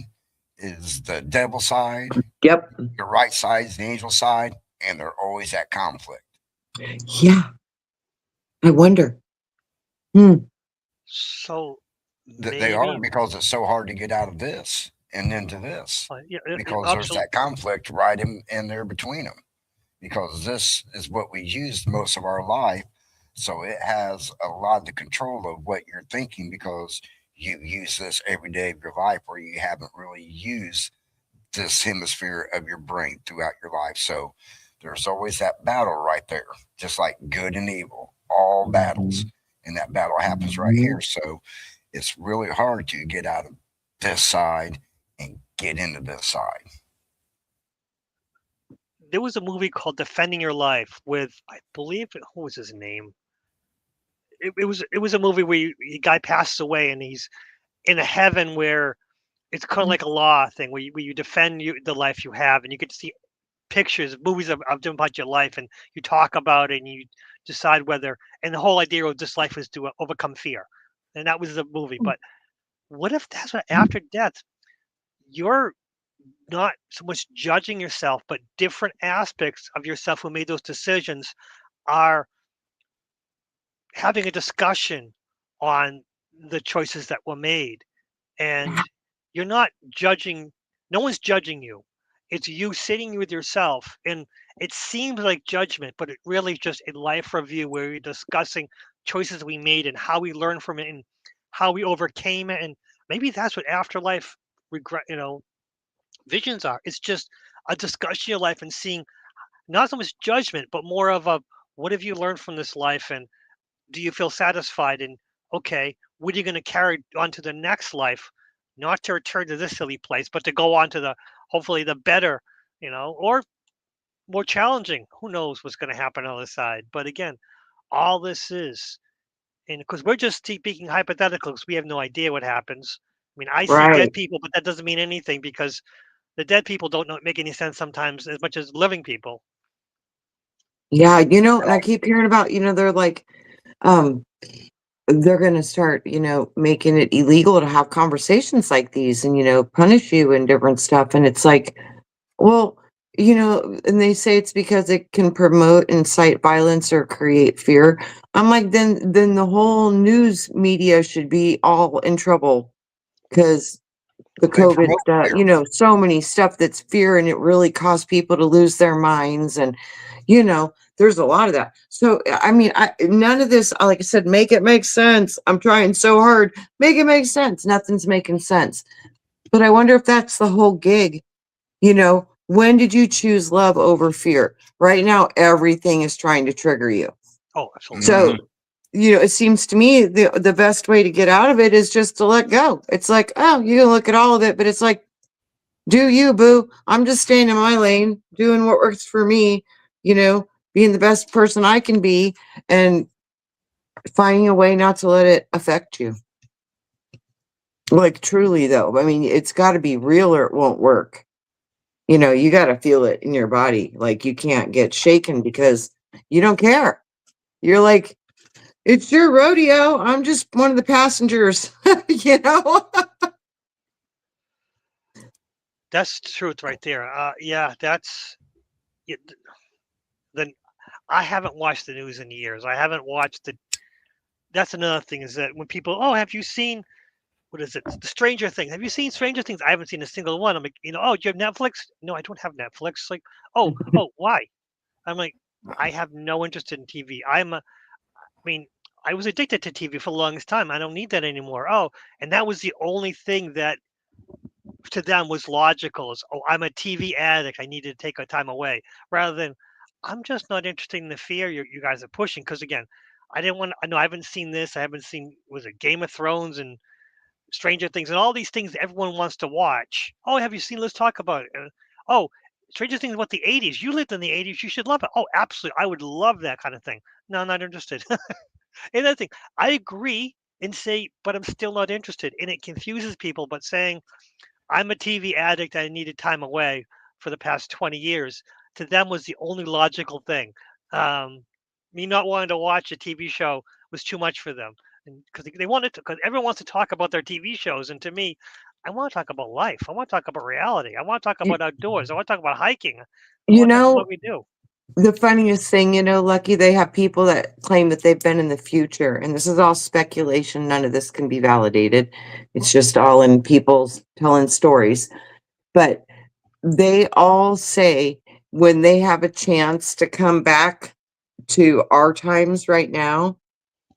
is the devil side, yep. your right side is the angel side, and they're always at conflict. Yeah. I wonder. Hmm. so They are, maybe. because it's so hard to get out of this and into this, Yeah, because there's absolutely. that conflict right in there between them, because this is what we used most of our life. So it has a lot of the control of what you're thinking, because you use this every day of your life, where you haven't really used this hemisphere of your brain throughout your life. So there's always that battle right there, just like good and evil, all battles. And that battle happens right here. So it's really hard to get out of this side and get into this side. There was a movie called Defending Your Life with, I believe, who was his name? It was a movie where a guy passes away and he's in a heaven where it's kind of like a law thing where you defend the life you have, and you get to see pictures, movies of different parts of your life, and you talk about it and you decide whether. And the whole idea of this life is to overcome fear, and that was the movie. But what if that's what after death you're not so much judging yourself, but different aspects of yourself who made those decisions are having a discussion on the choices that were made, and you're not judging. No one's judging you. It's you sitting with yourself, and it seems like judgment, but it really is just a life review where you're discussing choices we made and how we learned from it and how we overcame it. And maybe that's what afterlife regret, visions are. It's just a discussion of your life and seeing not so much judgment, but more of a, what have you learned from this life, and do you feel satisfied? And okay, what are you going to carry on to the next life? Not to return to this silly place, but to go on to the, hopefully the better, or more challenging. Who knows what's going to happen on the other side? But again, all this is, and because we're just speaking hypothetical, because we have no idea what happens. I mean, I see dead Right. people, but that doesn't mean anything because the dead people don't make any sense sometimes as much as living people. Yeah, and I keep hearing about, they're like, um, they're gonna start, making it illegal to have conversations like these and, punish you and different stuff. And it's like, well, and they say it's because it can promote, incite violence, or create fear. I'm like, then the whole news media should be all in trouble because the They COVID promote stuff, fear. so many stuff that's fear, and it really caused people to lose their minds. And, there's a lot of that. So, I mean, none of this, like I said, make it make sense. I'm trying so hard. Make it make sense. Nothing's making sense. But I wonder if that's the whole gig. When did you choose love over fear? Right now, everything is trying to trigger you. Oh, absolutely. So, Mhm. it seems to me the best way to get out of it is just to let go. It's like, oh, you can look at all of it, but it's like, do you, boo? I'm just staying in my lane, doing what works for me, being the best person I can be, and finding a way not to let it affect you. Like, truly, though, I mean, it's got to be real or it won't work. You got to feel it in your body. Like, you can't get shaken because you don't care. You're like, it's your rodeo. I'm just one of the passengers, you know? That's the truth right there. Yeah, that's yeah, then I haven't watched the news in years. I haven't watched the. That's another thing is that when people, oh, have you seen what is it? The Stranger Things. Have you seen Stranger Things? I haven't seen a single one. I'm like, oh, do you have Netflix? No, I don't have Netflix. Like, oh, why? I'm like, I have no interest in TV. I mean, I was addicted to TV for the longest time. I don't need that anymore. Oh, and that was the only thing that to them was logical is, oh, I'm a TV addict. I needed to take a time away rather than I'm just not interested in the fear you guys are pushing. Because again, I didn't want I know I haven't seen this. I haven't seen was it Game of Thrones and Stranger Things and all these things everyone wants to watch. Oh, have you seen? Let's talk about it. Oh, Stranger Things about the 80s. You lived in the 80s. You should love it. Oh, absolutely. I would love that kind of thing. No, I'm not interested. Another thing, I agree and say, but I'm still not interested. And it confuses people. But saying I'm a TV addict. I needed time away for the past 20 years. To them was the only logical thing. Me not wanting to watch a TV show was too much for them, because they wanted to. Because everyone wants to talk about their TV shows, and to me, I want to talk about life. I want to talk about reality. I want to talk You, about outdoors. I want to talk about hiking. I you want to talk about what know, we do. the funniest thing, Lucky, they have people that claim that they've been in the future, and this is all speculation. None of this can be validated. It's just all in people's telling stories. But they all say when they have a chance to come back to our times right now,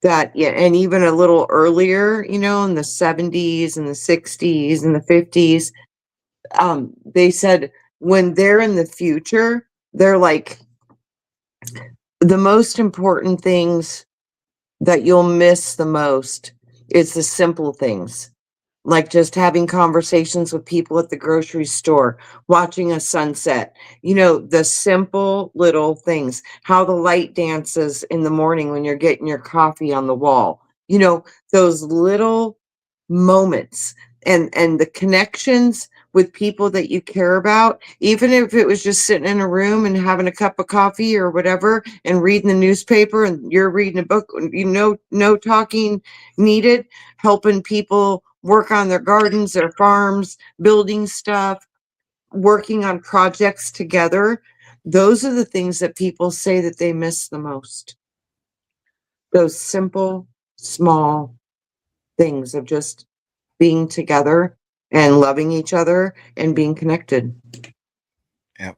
that, yeah, and even a little earlier, in the 70s and the 60s and the 50s, they said when they're in the future, they're like, the most important things that you'll miss the most is the simple things, like just having conversations with people at the grocery store, watching a sunset, the simple little things, how the light dances in the morning when you're getting your coffee on the wall, those little moments, and the connections with people that you care about, even if it was just sitting in a room and having a cup of coffee or whatever and reading the newspaper and you're reading a book, no talking needed, helping people work on their gardens, their farms, building stuff, working on projects together. Those are the things that people say that they miss the most. Those simple, small things of just being together and loving each other and being connected. Yep.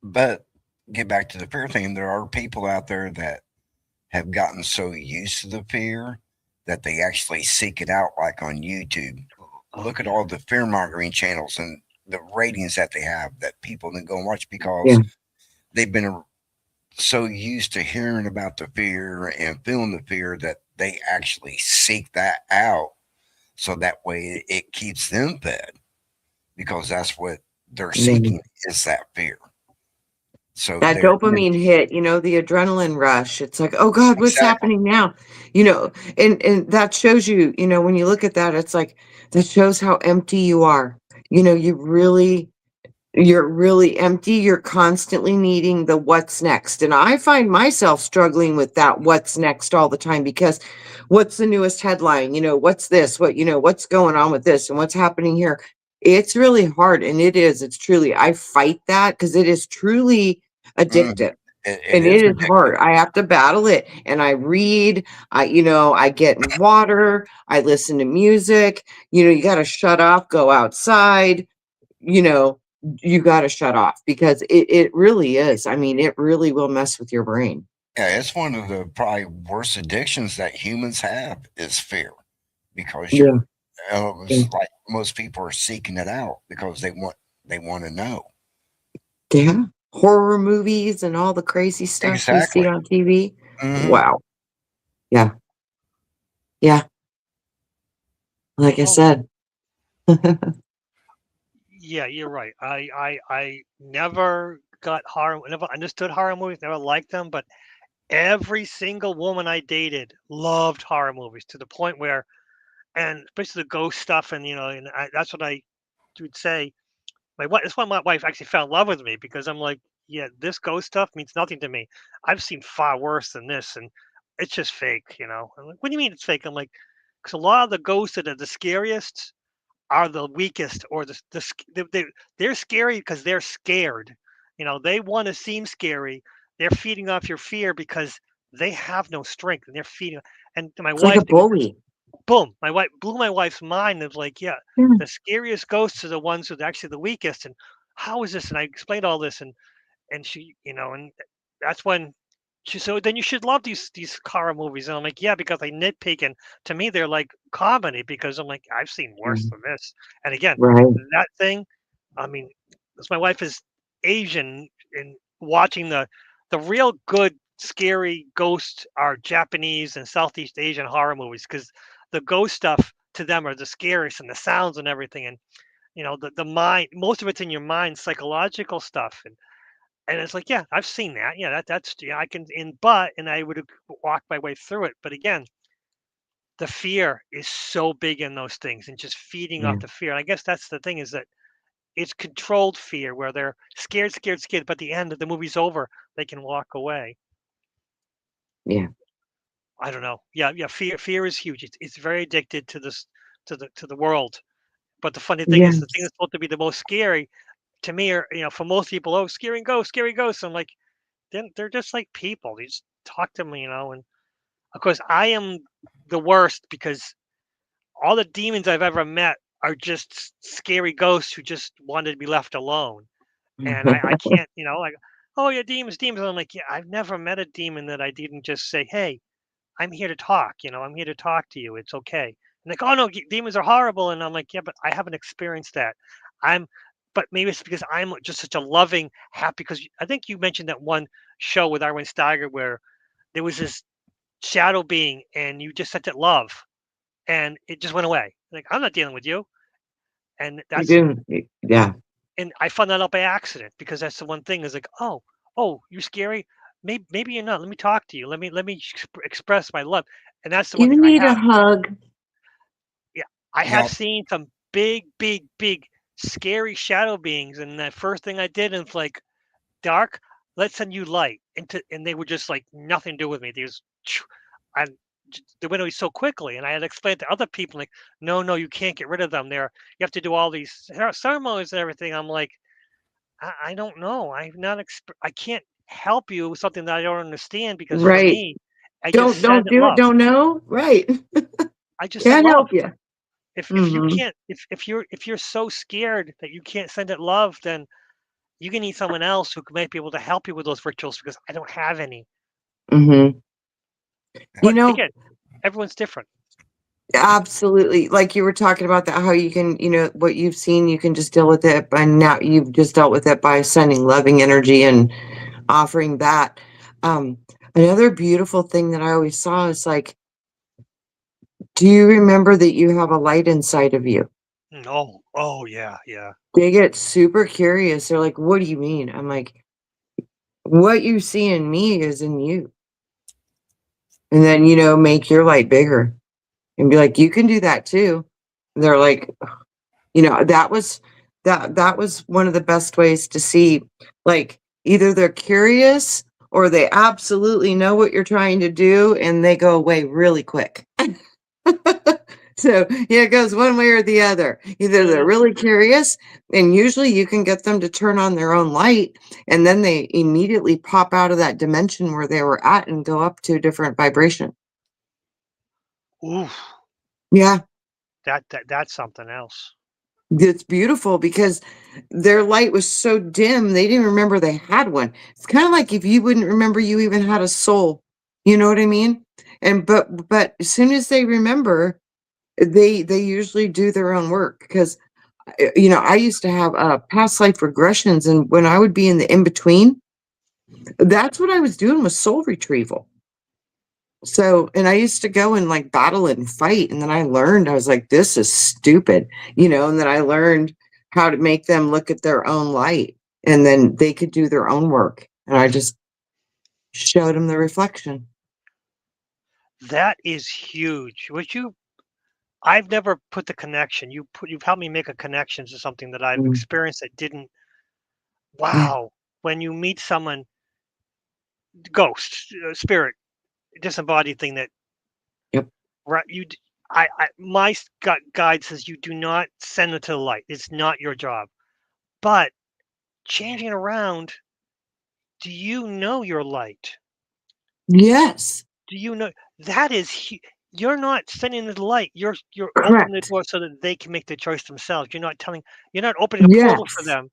But get back to the fear thing. There are people out there that have gotten so used to the fear that they actually seek it out, like on YouTube. Oh Look at yeah. all the fear mongering channels and the ratings that they have that people then go and watch Yeah. because they've been so used to hearing about the fear and feeling the fear that they actually seek that out so that way it keeps them fed because that's what they're Yeah. seeking is that fear. So That dopamine hit, the adrenaline rush. It's like, oh God, what's exactly. happening now? And that shows you, when you look at that, it's like that shows how empty you are. You're really empty. You're constantly needing the what's next. And I find myself struggling with that what's next all the time because what's the newest headline? What's this? What's going on with this and what's happening here? It's really hard. And it's truly, I fight that because it is truly Mhm. addictive. It And is it is addictive. hard. I have to battle it. And I read, I get in water, I listen to music, you got to shut off, go outside, you know, you got to shut off because it really is. I mean, it really will mess with your brain. Yeah, it's one of the probably worst addictions that humans have is fear because Yeah. Yeah. it's like most people are seeking it out because they want to know. Yeah. Horror movies and all the crazy stuff we see Exactly. on TV. Hmm. Wow. Yeah. Yeah. Like I Oh said. yeah, you're right. I never got horror, never understood horror movies, never liked them, but every single woman I dated loved horror movies to the point where, and especially the ghost stuff, and that's what I would say. My wife, that's why my wife actually fell in love with me because I'm like, yeah, this ghost stuff means nothing to me. I've seen far worse than this, and it's just fake. I'm like, what do you mean it's fake? I'm like, because a lot of the ghosts that are the scariest are the weakest or they're scary because they're scared. They want to seem scary. They're feeding off your fear because they have no strength and they're feeding. And my It's like a wife, bully. boom, my wife blew my wife's mind. It was like, yeah, Yeah. the scariest ghosts are the ones who are actually the weakest. And how is this? And I explained all this, and she, and that's when she so then you should love these horror movies. And I'm like, yeah, because I nitpick, and to me they're like comedy because I'm like, I've seen worse Mm. than this. And again, Right. that thing, I mean, because my wife is Asian, and watching the real good scary ghosts are Japanese and Southeast Asian horror movies because the ghost stuff to them are the scariest and the sounds and everything. And the mind, most of it's in your mind, psychological stuff. And it's like, yeah, I've seen that. Yeah, that's yeah, I can and I would have walked my way through it. But again, the fear is so big in those things and just feeding Yeah. off the fear. And I guess that's the thing is that it's controlled fear where they're scared, scared, scared, but at the end of the movie's over, they can walk away. Yeah. I don't know. Yeah, yeah, fear is huge. It's very addicted to this to the world. But the funny thing is the thing Yes. that's supposed to be the most scary to me are, for most people, oh, scary ghosts. I'm like, they're just like people. You just talk to me. And of course, I am the worst because all the demons I've ever met are just scary ghosts who just wanted to be left alone. And I can't, like, oh, yeah, demons, demons. And I'm like, yeah, I've never met a demon that I didn't just say, hey, I'm here to talk. I'm here to talk to you. It's okay. And like, oh no, demons are horrible. And I'm like, yeah, but I haven't experienced that. I'm, but maybe it's because I'm just such a loving, happy. Because I think you mentioned that one show with Arwen Steiger where there was this shadow being, and you just sent it love, and it just went away. Like I'm not dealing with you, and You that's do. Yeah. and I found that out by accident because that's the one thing is like, oh, you're scary. Maybe you're not. Let me talk to you. Let me express my love. And that's the one You thing I need a have. hug. Yeah, I have Yep. seen some big, big, big, scary shadow beings, and the first thing I did is like, dark. Let's send you light, and they were just like nothing to do with me. They was, and they went away so quickly. And I had explained to other people like, no, no, you can't get rid of them. You have to do all these ceremonies and everything. I'm like, I don't know. I can't help you with something that I don't understand because for Right. me, I just Don't send it do it, love. don't know? Right. I just send Can't love. help you. If you Mhm. can't, if you're so scared that you can't send it love, then you can need someone else who might be able to help you with those rituals because I don't have any. Mhm. You But know, again, everyone's different. absolutely. Like you were talking about that, how you can, what you've seen, you can just deal with it. And now you've just dealt with it by sending loving energy and offering that. Um, Another beautiful thing that I always saw is like, do you remember that you have a light inside of you? Oh yeah, yeah. They get super curious. They're like, what do you mean? I'm like, what you see in me is in you. And then, make your light bigger and be like, you can do that too. And they're like, that was one of the best ways to see, like, either they're curious or they absolutely know what you're trying to do and they go away really quick. So, yeah, it goes one way or the other. Either they're Mhm. really curious, and usually you can get them to turn on their own light, and then they immediately pop out of that dimension where they were at and go up to a different vibration. Oof, Yeah. that's something else. It's beautiful because their light was so dim, they didn't remember they had one. It's kinda like if you wouldn't remember you even had a soul, you know what I mean? And but as soon as they remember, they usually do their own work because, I used to have, past life regressions, and when I would be in the in between, that's what I was doing with soul retrieval. So, and I used to go and like battle and fight. And then I learned, I was like, this is stupid, and then I learned how to make them look at their own light and then they could do their own work. And I just showed them the reflection. That is huge. Would you I've never put the connection. You've helped me make a connection to something that I've Mm, experienced that didn't. yeah. Wow. When you meet someone, ghost, spirit, disembodied thing that Yep. right my gut guide says you do not send it to the light. It's not your job. But changing it around, do you know your light? Yes. Do you know that is you're not sending the light. You're opening the Correct. door so that they can make the choice themselves. You're not opening a portal for Yes. them.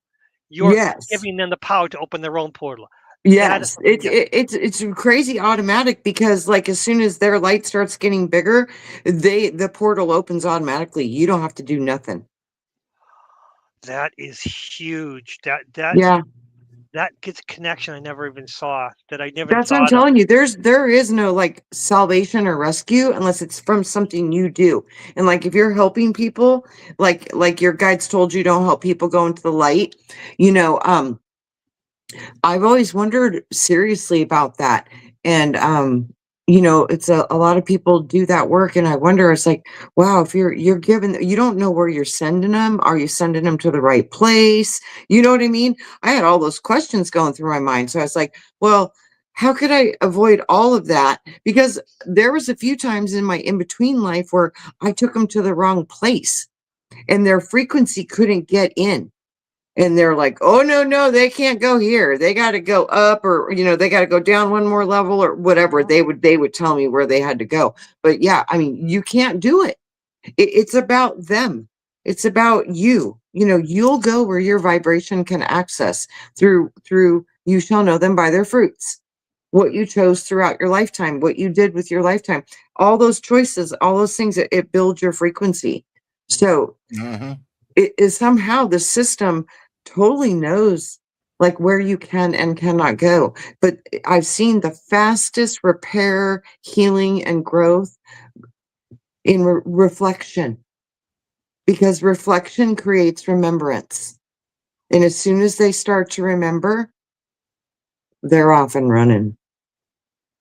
You're Yes. giving them the power to open their own portal. That is Yes. something, It's yeah. it, it's crazy automatic because like as soon as their light starts getting bigger, the portal opens automatically. You don't have to do nothing. That is huge. That's Yeah. that gets a connection I never even saw, that I never That's what I'm thought of. telling you. There is no like salvation or rescue unless it's from something you do. And like if you're helping people, like your guides told you don't help people go into the light, you know, um, I've always wondered seriously about that. And it's a lot of people do that work and I wonder, it's like, wow, if you're given, you don't know where you're sending them. Are you sending them to the right place? You know what I mean? I had all those questions going through my mind. So I was like, well, how could I avoid all of that? Because there was a few times in my in-between life where I took them to the wrong place and their frequency couldn't get in. And they're like, "Oh, no, no, they can't go here. They gotta go up or, they gotta go down one more level," or whatever. Mhm. They would tell me where they had to go. But yeah, I mean, you can't do it. It's about them. It's about you. You'll go where your vibration can access through you shall know them by their fruits. What you chose throughout your lifetime, what you did with your lifetime, all those choices, all those things, it builds your frequency. So Hmm. it is somehow the system totally knows like where you can and cannot go. But I've seen the fastest repair, healing, and growth in reflection because reflection creates remembrance. And as soon as they start to remember, they're off and running.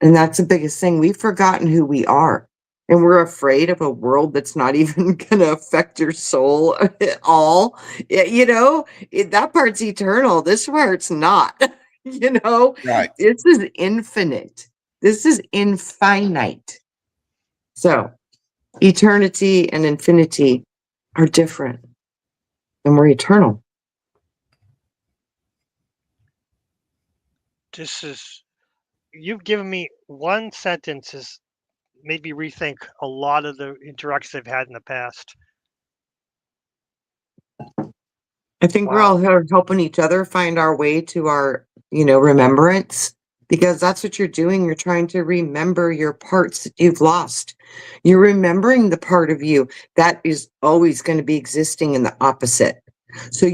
And that's the biggest thing. We've forgotten who we are. And we're afraid of a world that's not even going to affect your soul at all. That part's eternal. This part's not. you know, Right. this is infinite. This is infinite. So, eternity and infinity are different, and we're eternal. This is you've given me one sentence has made me rethink a lot of the interactions I've had in the past. I think we're Wow. all here helping each other find our way to our, remembrance, because that's what you're doing. You're trying to remember your parts that you've lost. You're remembering the part of you that is always going to be existing in the opposite. So,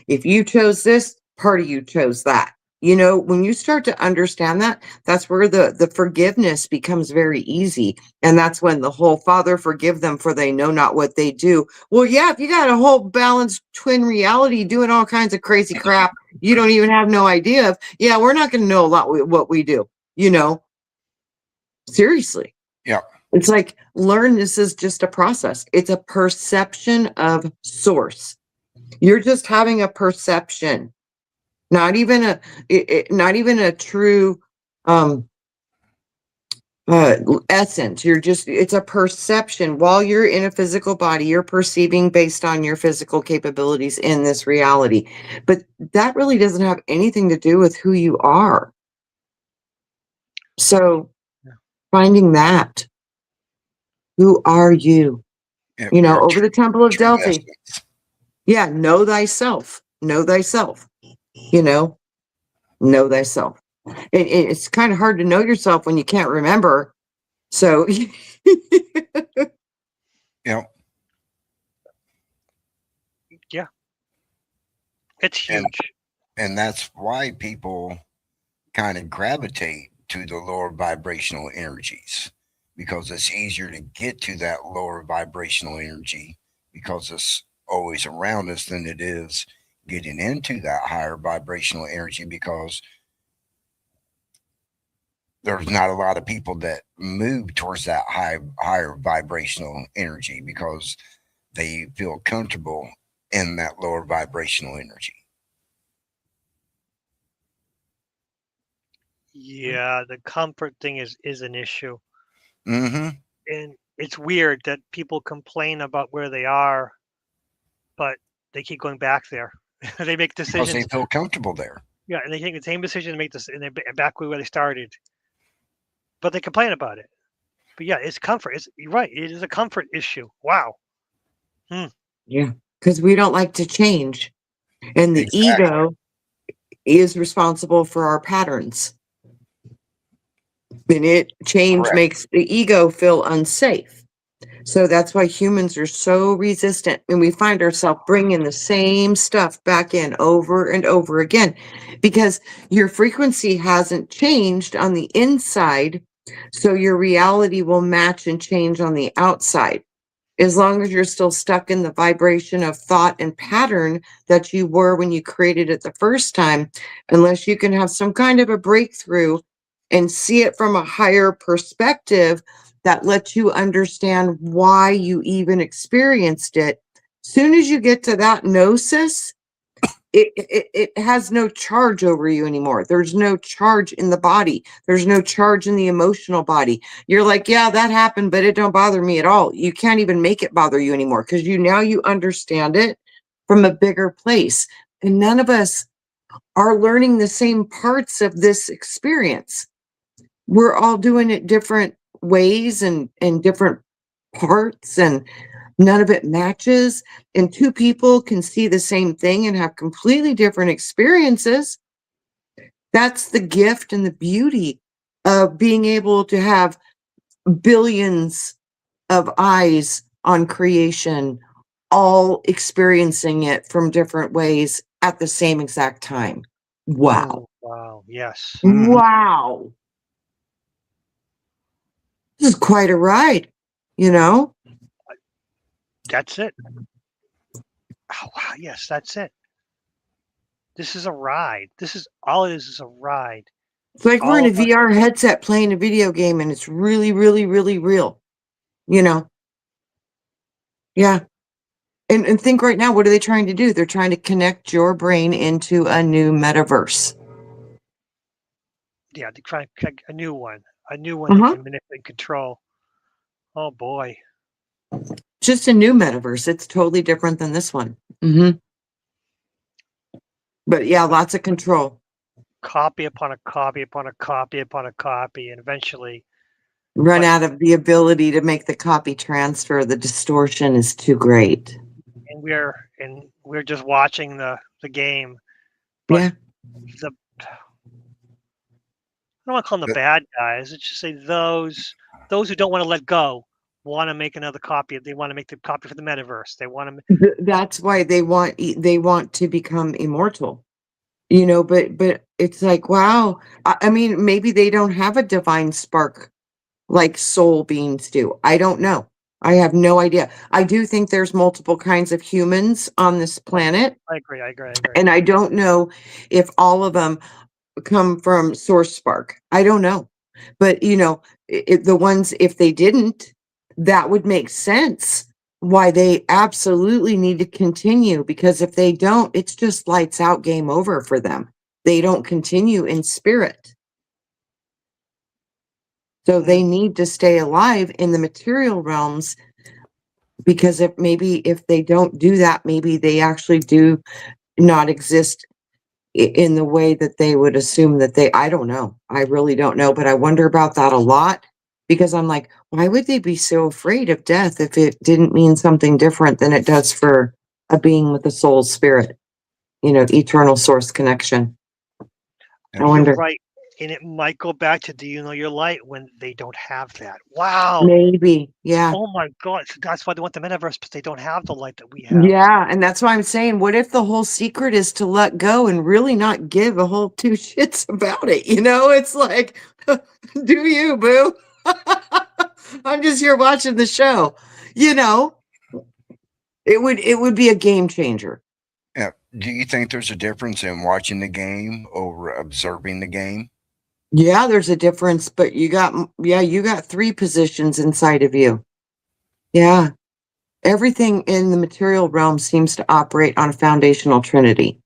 if you chose this, part of you chose that. When you start to understand that, that's where the forgiveness becomes very easy. And that's when the whole Father, forgive them, for they know not what they do. Well, yeah, if you got a whole balanced twin reality doing all kinds of crazy crap, you don't even have no idea of, yeah, we're not going to know a lot what we do, seriously. Yeah. It's like, learn this is just a process. It's a perception of source. You're just having a perception, not even a true um essence. It's a perception. While you're in a physical body, you're perceiving based on your physical capabilities in this reality, but that really doesn't have anything to do with who you are. So Yeah. finding that, who are you? Your Over the Temple of true Delphi. essence. Yeah, know thyself. Know thyself. Know thyself. It's kind of hard to know yourself when you can't remember. So Yeah. Yeah. It's And huge. and that's why people kind of gravitate to the lower vibrational energies, because it's easier to get to that lower vibrational energy because it's always around us than it is getting into that higher vibrational energy, because there's not a lot of people that move towards that higher vibrational energy because they feel comfortable in that lower vibrational energy. Yeah, the comfort thing is an issue. Mm-hmm. And it's weird that people complain about where they are, but they keep going back there. They make Because they decisions. feel comfortable there. Yeah, and they take the same decision to make this, and they're back where they started. But they complain about it. But yeah, it's comfort. You're right. It is a comfort issue. Wow. Hmm. yeah, because we don't like to change. And the Exactly. ego is responsible for our patterns. And change Correct. makes the ego feel unsafe. So that's why humans are so resistant, and we find ourselves bringing the same stuff back in over and over again, because your frequency hasn't changed on the inside. So your reality will match and change on the outside. As long as you're still stuck in the vibration of thought and pattern that you were when you created it the first time, unless you can have some kind of a breakthrough and see it from a higher perspective that lets you understand why you even experienced it. Soon as you get to that gnosis, it has no charge over you anymore. There's no charge in the body. There's no charge in the emotional body. You're like, yeah, that happened, but it don't bother me at all. You can't even make it bother you anymore, because you understand it from a bigger place. And none of us are learning the same parts of this experience. We're all doing it different ways and different parts, and none of it matches. And two people can see the same thing and have completely different experiences. That's the gift and the beauty of being able to have billions of eyes on creation, all experiencing it from different ways at the same exact time. Wow. Oh, wow. Yes. Mm-hmm. Wow. This is quite a ride, you know? That's it. Oh, wow. Yes, that's it. This is a ride. This is all it is a ride. It's like we're in All a of us. VR headset playing a video game, and it's really, really, really real, you know? Yeah. And think right now, what are they trying to do? They're trying to connect your brain into a new metaverse. Yeah, to try and pick a new one. A new one they Uh-huh. can manipulate and control. Oh boy. Just a new metaverse. It's totally different than this one. But yeah, lots of control. copy upon a copy upon a copy upon a copy, and eventually, Run but out of the ability to make the copy transfer. The distortion is too great. and we're just watching the game. But Yeah. the I don't want to call them the bad guys. Let's just say those who don't want to let go want to make another copy. They want to make the copy for the metaverse. They want to. That's why they want to become immortal. But it's like, wow. I mean, maybe they don't have a divine spark like soul beings do. I don't know. I have no idea. I do think there's multiple kinds of humans on this planet, I agree. I agree. I agree. and I don't know if all of them come from source spark. I don't know. But the ones, if they didn't, that would make sense why they absolutely need to continue, because if they don't, it's just lights out, game over for them. They don't continue in spirit. So they need to stay alive in the material realms, because if they don't do that, maybe they actually do not exist in the way that they would assume that I don't know. I really don't know, but I wonder about that a lot, because I'm like, why would they be so afraid of death if it didn't mean something different than it does for a being with a soul spirit, eternal source connection? I You're wonder. right. And it might go back to do you know your light when they don't have that. Wow. Maybe. Yeah. Oh my God. So that's why they want the metaverse, but they don't have the light that we have. Yeah, and that's why I'm saying, what if the whole secret is to let go and really not give a whole two shits about it? It's like, do you, boo? I'm just here watching the show. It would be a game changer. Yeah. Do you think there's a difference in watching the game over observing the game? Yeah, there's a difference, but you got three positions inside of you. Yeah. Everything in the material realm seems to operate on a foundational trinity.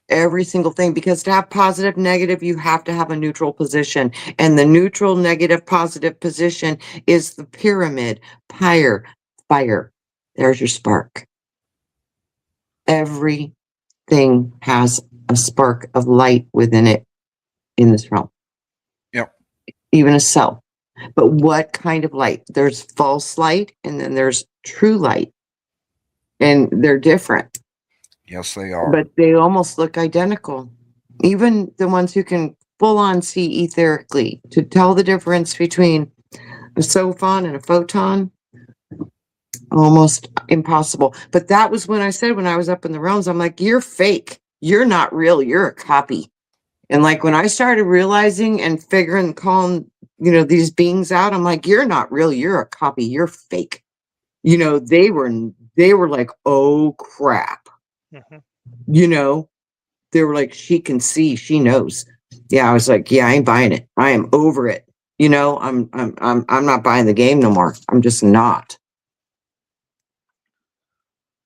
Every single thing, because to have positive, negative, you have to have a neutral position. And the neutral, negative, positive position is the pyramid, pyre, fire. There's your spark. Everything has a spark of light within it in this realm. Yep. Even a cell. But what kind of light? There's false light, and then there's true light. And they're different. Yes, they are. But they almost look identical. Even the ones who can full on see etherically, to tell the difference between a sophon and a photon, almost impossible. But that was when I said, when I was up in the realms, I'm like, you're fake. You're not real. You're a copy. And like when I started realizing and figuring, calling, these beings out, I'm like, you're not real. You're a copy. You're fake. They were like, oh crap. Hmm. They were like, she can see, she knows. Yeah, I was like, yeah, I ain't buying it. I am over it. I'm not buying the game no more. I'm just not.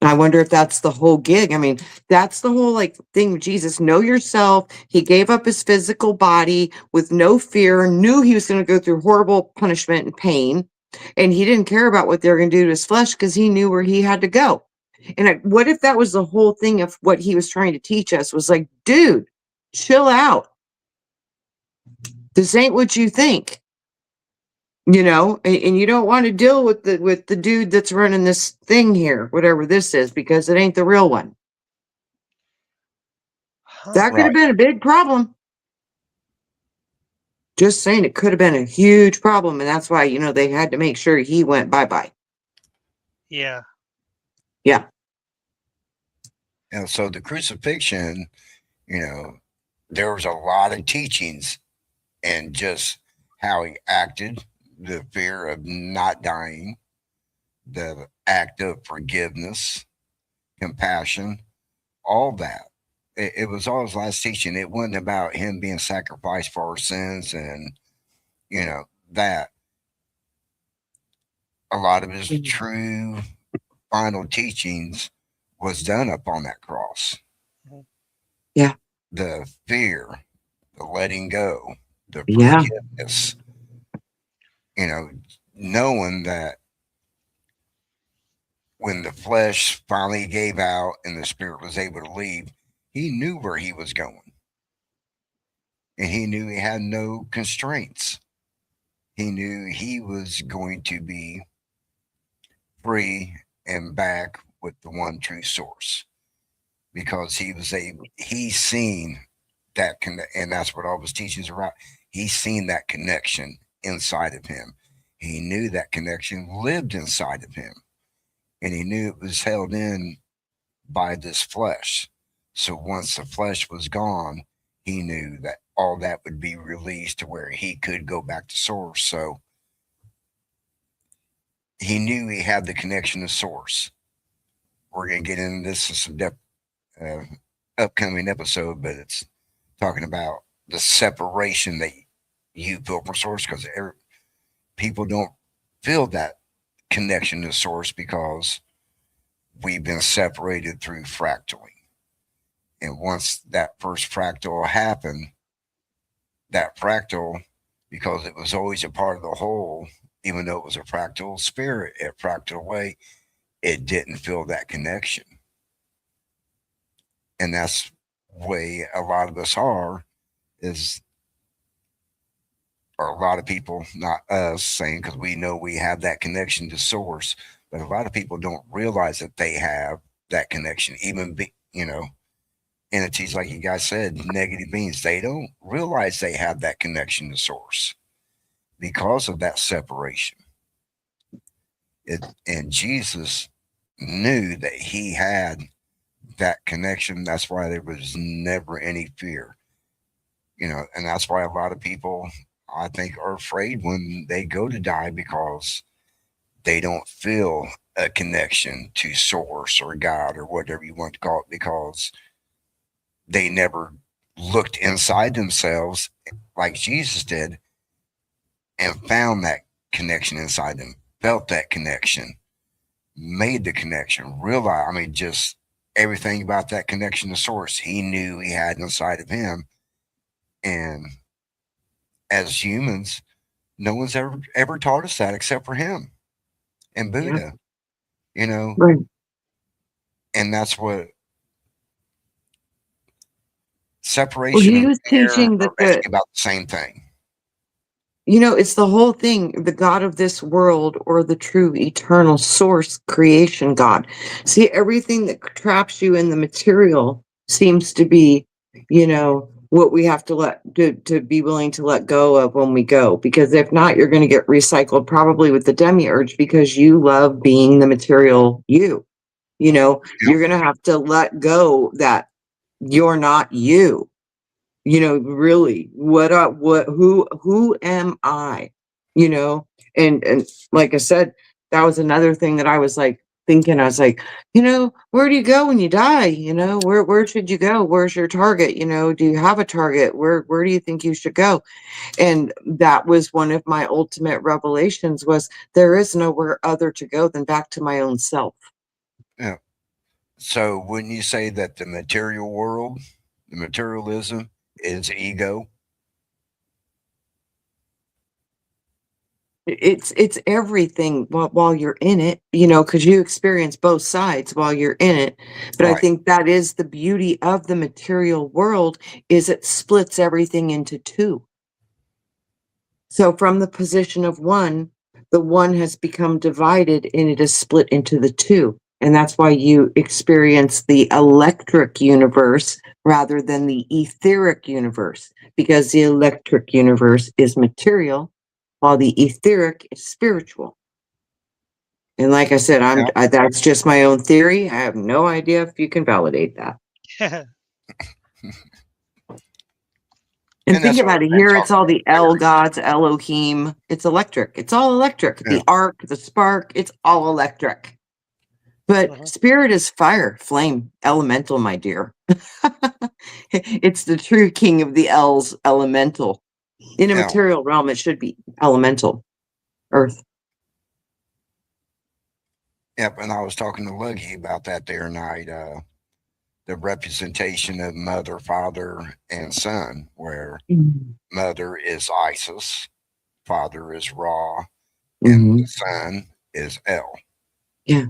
I wonder if that's the whole gig. I mean, that's the whole thing with Jesus. Know yourself. He gave up his physical body with no fear, knew he was going to go through horrible punishment and pain. And he didn't care about what they were going to do to his flesh, because he knew where he had to go. And what if that was the whole thing of what he was trying to teach us, was like, dude, chill out. This ain't what you think. And you don't want to deal with the dude that's running this thing here, whatever this is, because it ain't the real one. That could have been a big problem. Just saying, it could have been a huge problem, and that's why they had to make sure he went bye-bye. Yeah. Yeah. And so the crucifixion, there was a lot of teachings and just how he acted, the fear of not dying, the act of forgiveness, compassion, all that. It was all his last teaching. It wasn't about him being sacrificed for our sins and, that. A lot of his true final teachings was done upon that cross. Yeah. The fear, the letting go, the Yeah. forgiveness, knowing that when the flesh finally gave out and the spirit was able to leave, he knew where he was going. and he knew he had no constraints. He knew he was going to be free and back with the one true source because he's seen and that's what all his teachings are about. He's seen that connection inside of him. He knew that connection lived inside of him, and he knew it was held in by this flesh. So once the flesh was gone, he knew that all that would be released to where he could go back to source. So he knew he had the connection to source. We're going to get into this in some upcoming episode, but it's talking about the separation that you feel from source because people don't feel that connection to source because we've been separated through fractaling. And once that first fractal happened, that fractal, because it was always a part of the whole, even though it was a fractal spirit, a fractal way, it didn't feel that connection. And that's the way a lot of us are, is, or a lot of people, not us saying, because we know we have that connection to source, but a lot of people don't realize that they have that connection. Even, entities, like you guys said, negative beings, they don't realize they have that connection to source because of that separation. And Jesus knew that he had that connection. That's why there was never any fear, and that's why a lot of people, I think, are afraid when they go to die because they don't feel a connection to source or God or whatever you want to call it because they never looked inside themselves like Jesus did and found that connection inside them, felt that connection, made the connection, realized, just everything about that connection to source he knew he had inside of him. And as humans, no one's ever taught us that except for him and Yeah. Buddha, Right. and that's what Well, separation he and was fear teaching are that basically about the same thing. it's the whole thing, the God of this world or the true eternal source creation God. See, everything that traps you in the material seems to be, what we have to be willing to let go of when we go. Because if not, you're going to get recycled probably with the demiurge because you love being the material you. Yep. You're going to have to let go that you're not you. Really, who am I? You know, and like I said, that was another thing that I was like thinking. I was like, where do you go when you die? Where should you go? Where's your target? Do you have a target? Where do you think you should go? And that was one of my ultimate revelations was there is nowhere other to go than back to my own self. Yeah. So wouldn't you say that the material world, the materialism, is ego? It's everything while you're in it, because you experience both sides while you're in it. But I Right. think that is the beauty of the material world is it splits everything into two. So from the position of one, the one has become divided and it is split into the two. And that's why you experience the electric universe rather than the etheric universe, because the electric universe is material while the etheric is spiritual. And like I said, Yeah. that's just my own theory. I have no idea if you can validate that. And And think that's what about it. we've been Here it's talking all about the L gods, Elohim. It's electric. It's all electric. there. The arc, the spark, it's all electric. But Mhm. spirit is fire, flame, elemental, my dear. It's the true king of the L's, elemental. In a Yeah. material realm, it should be elemental, earth. Yep. And I was talking to Luggy about that there night. The representation of mother, father, and son, where mother is Isis, father is Ra, and Mm-hmm. the son is El. Yeah.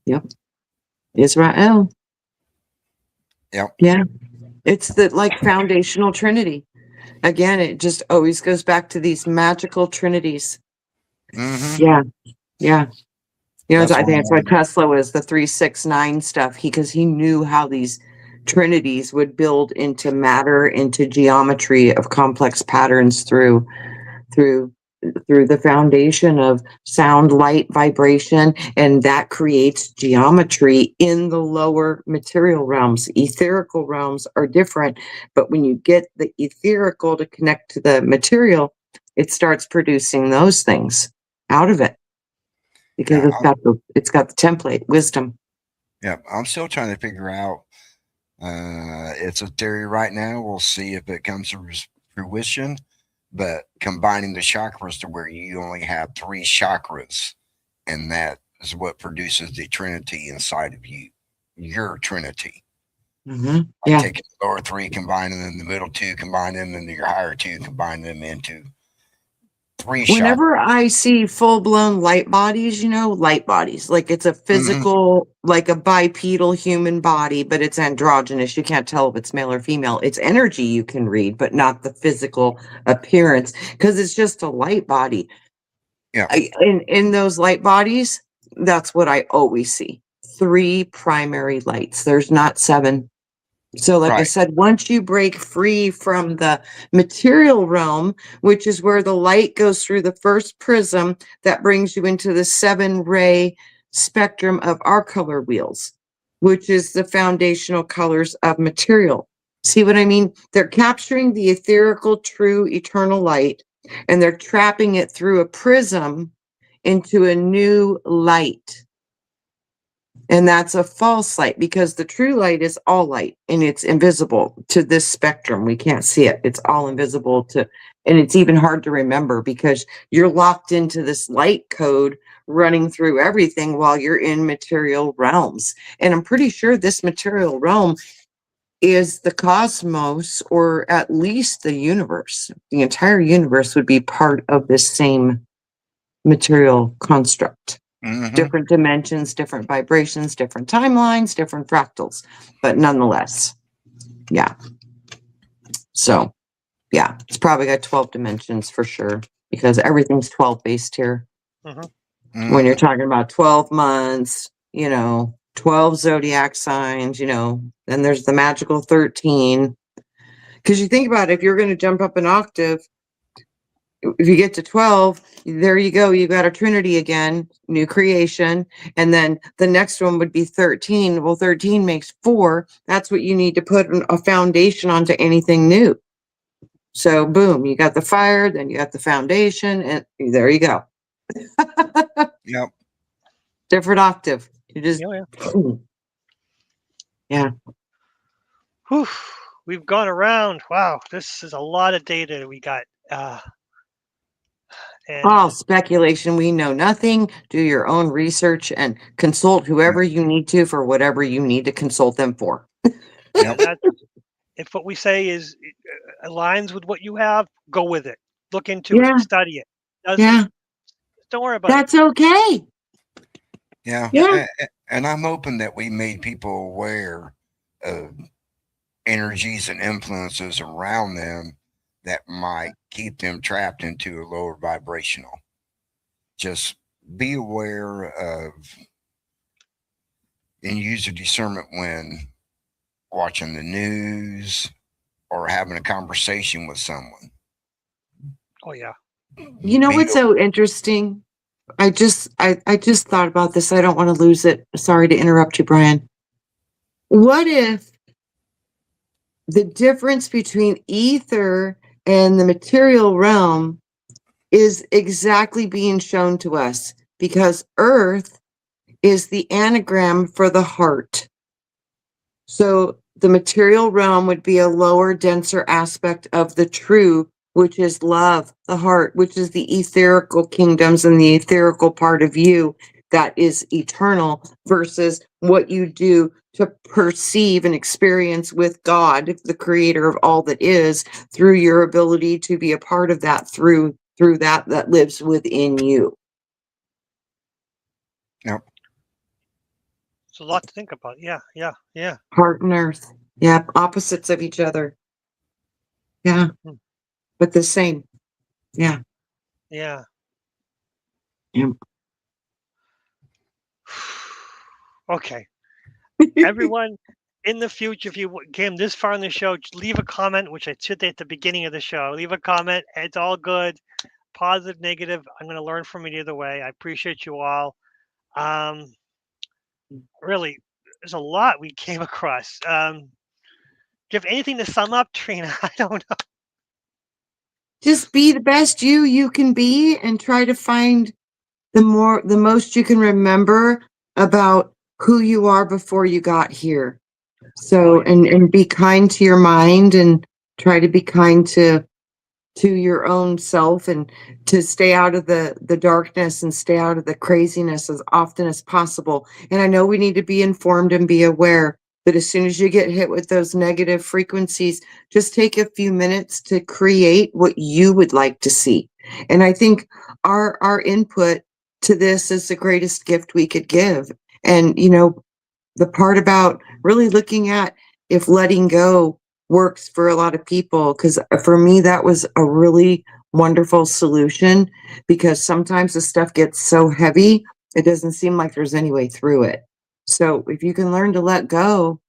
Yep. Israel. Yep. Yeah. It's the like foundational trinity. Again, it just always goes back to these magical trinities. Mm-hmm. Yeah, yeah. You know, That's I why think that's why Tesla was the 369 stuff. Because he knew how these trinities would build into matter, into geometry of complex patterns through through the foundation of sound, light, vibration, and that creates geometry in the lower material realms. Etherical realms are different, but when you get the etherical to connect to the material, it starts producing those things out of it because yeah, it's got the template wisdom. yeah. I'm still trying to figure out. It's a theory right now. We'll see if it comes to fruition. But combining the chakras to where you only have three chakras, and that is what produces the trinity inside of you, your trinity. Like Yeah. taking the lower three, combining them, the middle two, combine them, and your higher two, combine them into three chakras. Whenever I see full blown light bodies, light bodies, like it's a Hmm. physical, like a bipedal human body, but it's androgynous. You can't tell if it's male or female. It's energy you can read, but not the physical appearance because it's just a light body. Yeah, In those light bodies, that's what I always see. Three primary lights. There's not seven. So, like I right. said, once you break free from the material realm, which is where the light goes through the first prism, that brings you into the 7-ray spectrum of our color wheels, which is the foundational colors of material. See what I mean? They're capturing the etherical, true, eternal light, and they're trapping it through a prism into a new light. And that's a false light because the true light is all light and it's invisible to this spectrum. We can't see it. It's all invisible and it's even hard to remember because you're locked into this light code running through everything while you're in material realms. And I'm pretty sure this material realm is the cosmos, or at least the universe. The entire universe would be part of this same material construct. Hmm. Different dimensions, different vibrations, different timelines, different fractals, but nonetheless, yeah. So, yeah, it's probably got 12 dimensions for sure because everything's 12 based here. Hmm. When you're Hmm. talking about 12 months, 12 zodiac signs, then there's the magical 13. Because you think about it, if you're going to jump up an octave, if you get to 12, there you go. You got a trinity again, new creation. And then the next one would be 13. Well, 13 makes 4. That's what you need to put a foundation onto anything new. So boom, you got the fire, then you got the foundation, and there you go. Yep. Different octave. You just, Yeah, yeah. yeah. Whew. We've gone around. Wow, this is a lot of data we got. And All speculation. We know nothing. Do your own research and consult Yep. whoever you need to for whatever you need to consult them for. Yep. that's if what we say is aligns with what you have, go with it. Look into it, Yeah, study it. Doesn't, yeah. don't worry about it. That's okay. Yeah. Yep. Yeah. And I'm hoping that we made people aware of energies and influences around them that might keep them trapped into a lower vibrational. Just be aware of and use your discernment when watching the news or having a conversation with someone. Oh yeah. You know Be what's so interesting? I just thought about this. I don't want to lose it. Sorry to interrupt you, Brian. What if the difference between ether and the material realm is exactly being shown to us? Because earth is the anagram for the heart. So the material realm would be a lower, denser aspect of the true, which is love, the heart, which is the etherical kingdoms and the etherical part of you that is eternal, versus what you do to perceive and experience with God, the creator of all that is, through your ability to be a part of that through that lives within you. Yep. It's a lot to think about. Yeah, yeah, yeah. Heart and earth. Yeah, opposites of each other. Yeah, Hmm. but the same. Yeah. Yeah. Yeah. Okay. Everyone, in the future, if you came this far in the show, just leave a comment, which I should say at the beginning of the show. Leave a comment. It's all good, positive, negative. I'm going to learn from it either way. I appreciate you all. Um, really, there's a lot we came across. Do you have anything to sum up, Trina? I don't know. Just be the best you can be and try to find the most you can remember about who you are before you got here. Oh So yeah, and be kind to your mind and try to be kind to your own self and to stay out of the darkness and stay out of the craziness as often as possible. And I know we need to be informed and be aware, but as soon as you get hit with those negative frequencies, just take a few minutes to create what you would like to see. And I think our input to this is the greatest gift we could give. And the part about really looking at if letting go works for a lot of people, because for me that was a really wonderful solution, because sometimes the stuff gets so heavy it doesn't seem like there's any way through it. So if you can learn to let go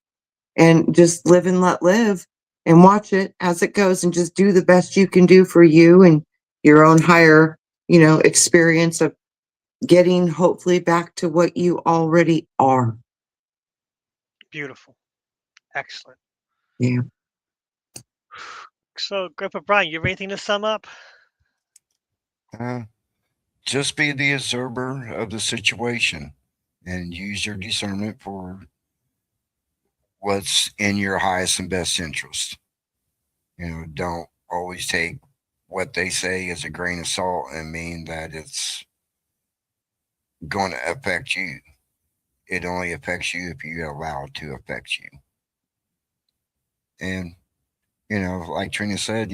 and just live and let live and watch it as it goes and just do the best you can do for you and your own higher experience of getting hopefully back to what you already are. beautiful, excellent. Yeah. So, Grandpa Brian, you have anything to sum up? Uh, just be the observer of the situation and use your discernment for what's in your highest and best interest. Don't always take what they say as a grain of salt and mean that it's going to affect you. It only affects you if you allow it to affect you. And, like Trina said,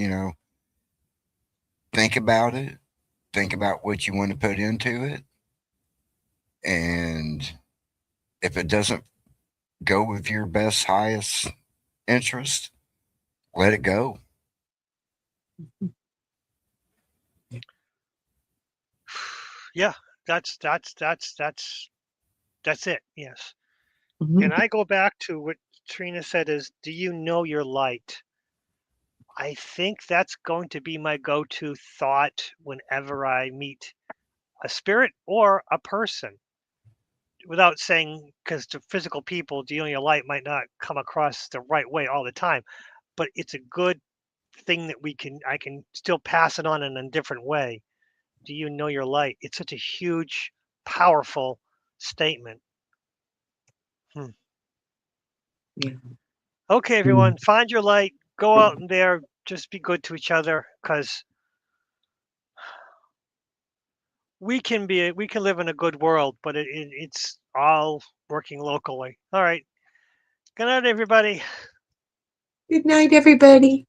think about it, think about what you want to put into it. And if it doesn't go with your best, highest interest, let it go. Yeah, that's it. Yes. Mhm. And I go back to what Trina said is, do you know your light? I think that's going to be my go-to thought whenever I meet a spirit or a person. Without saying, because to physical people, do you know your light might not come across the right way all the time, but it's a good thing that I can still pass it on in a different way. Do you know your light? It's such a huge, powerful statement. Hmm. Yeah. Okay, Mm. everyone, find your light. Go out in there. Just be good to each other, because we can live in a good world, but it's all working locally. All right. Good night, everybody. Good night, everybody.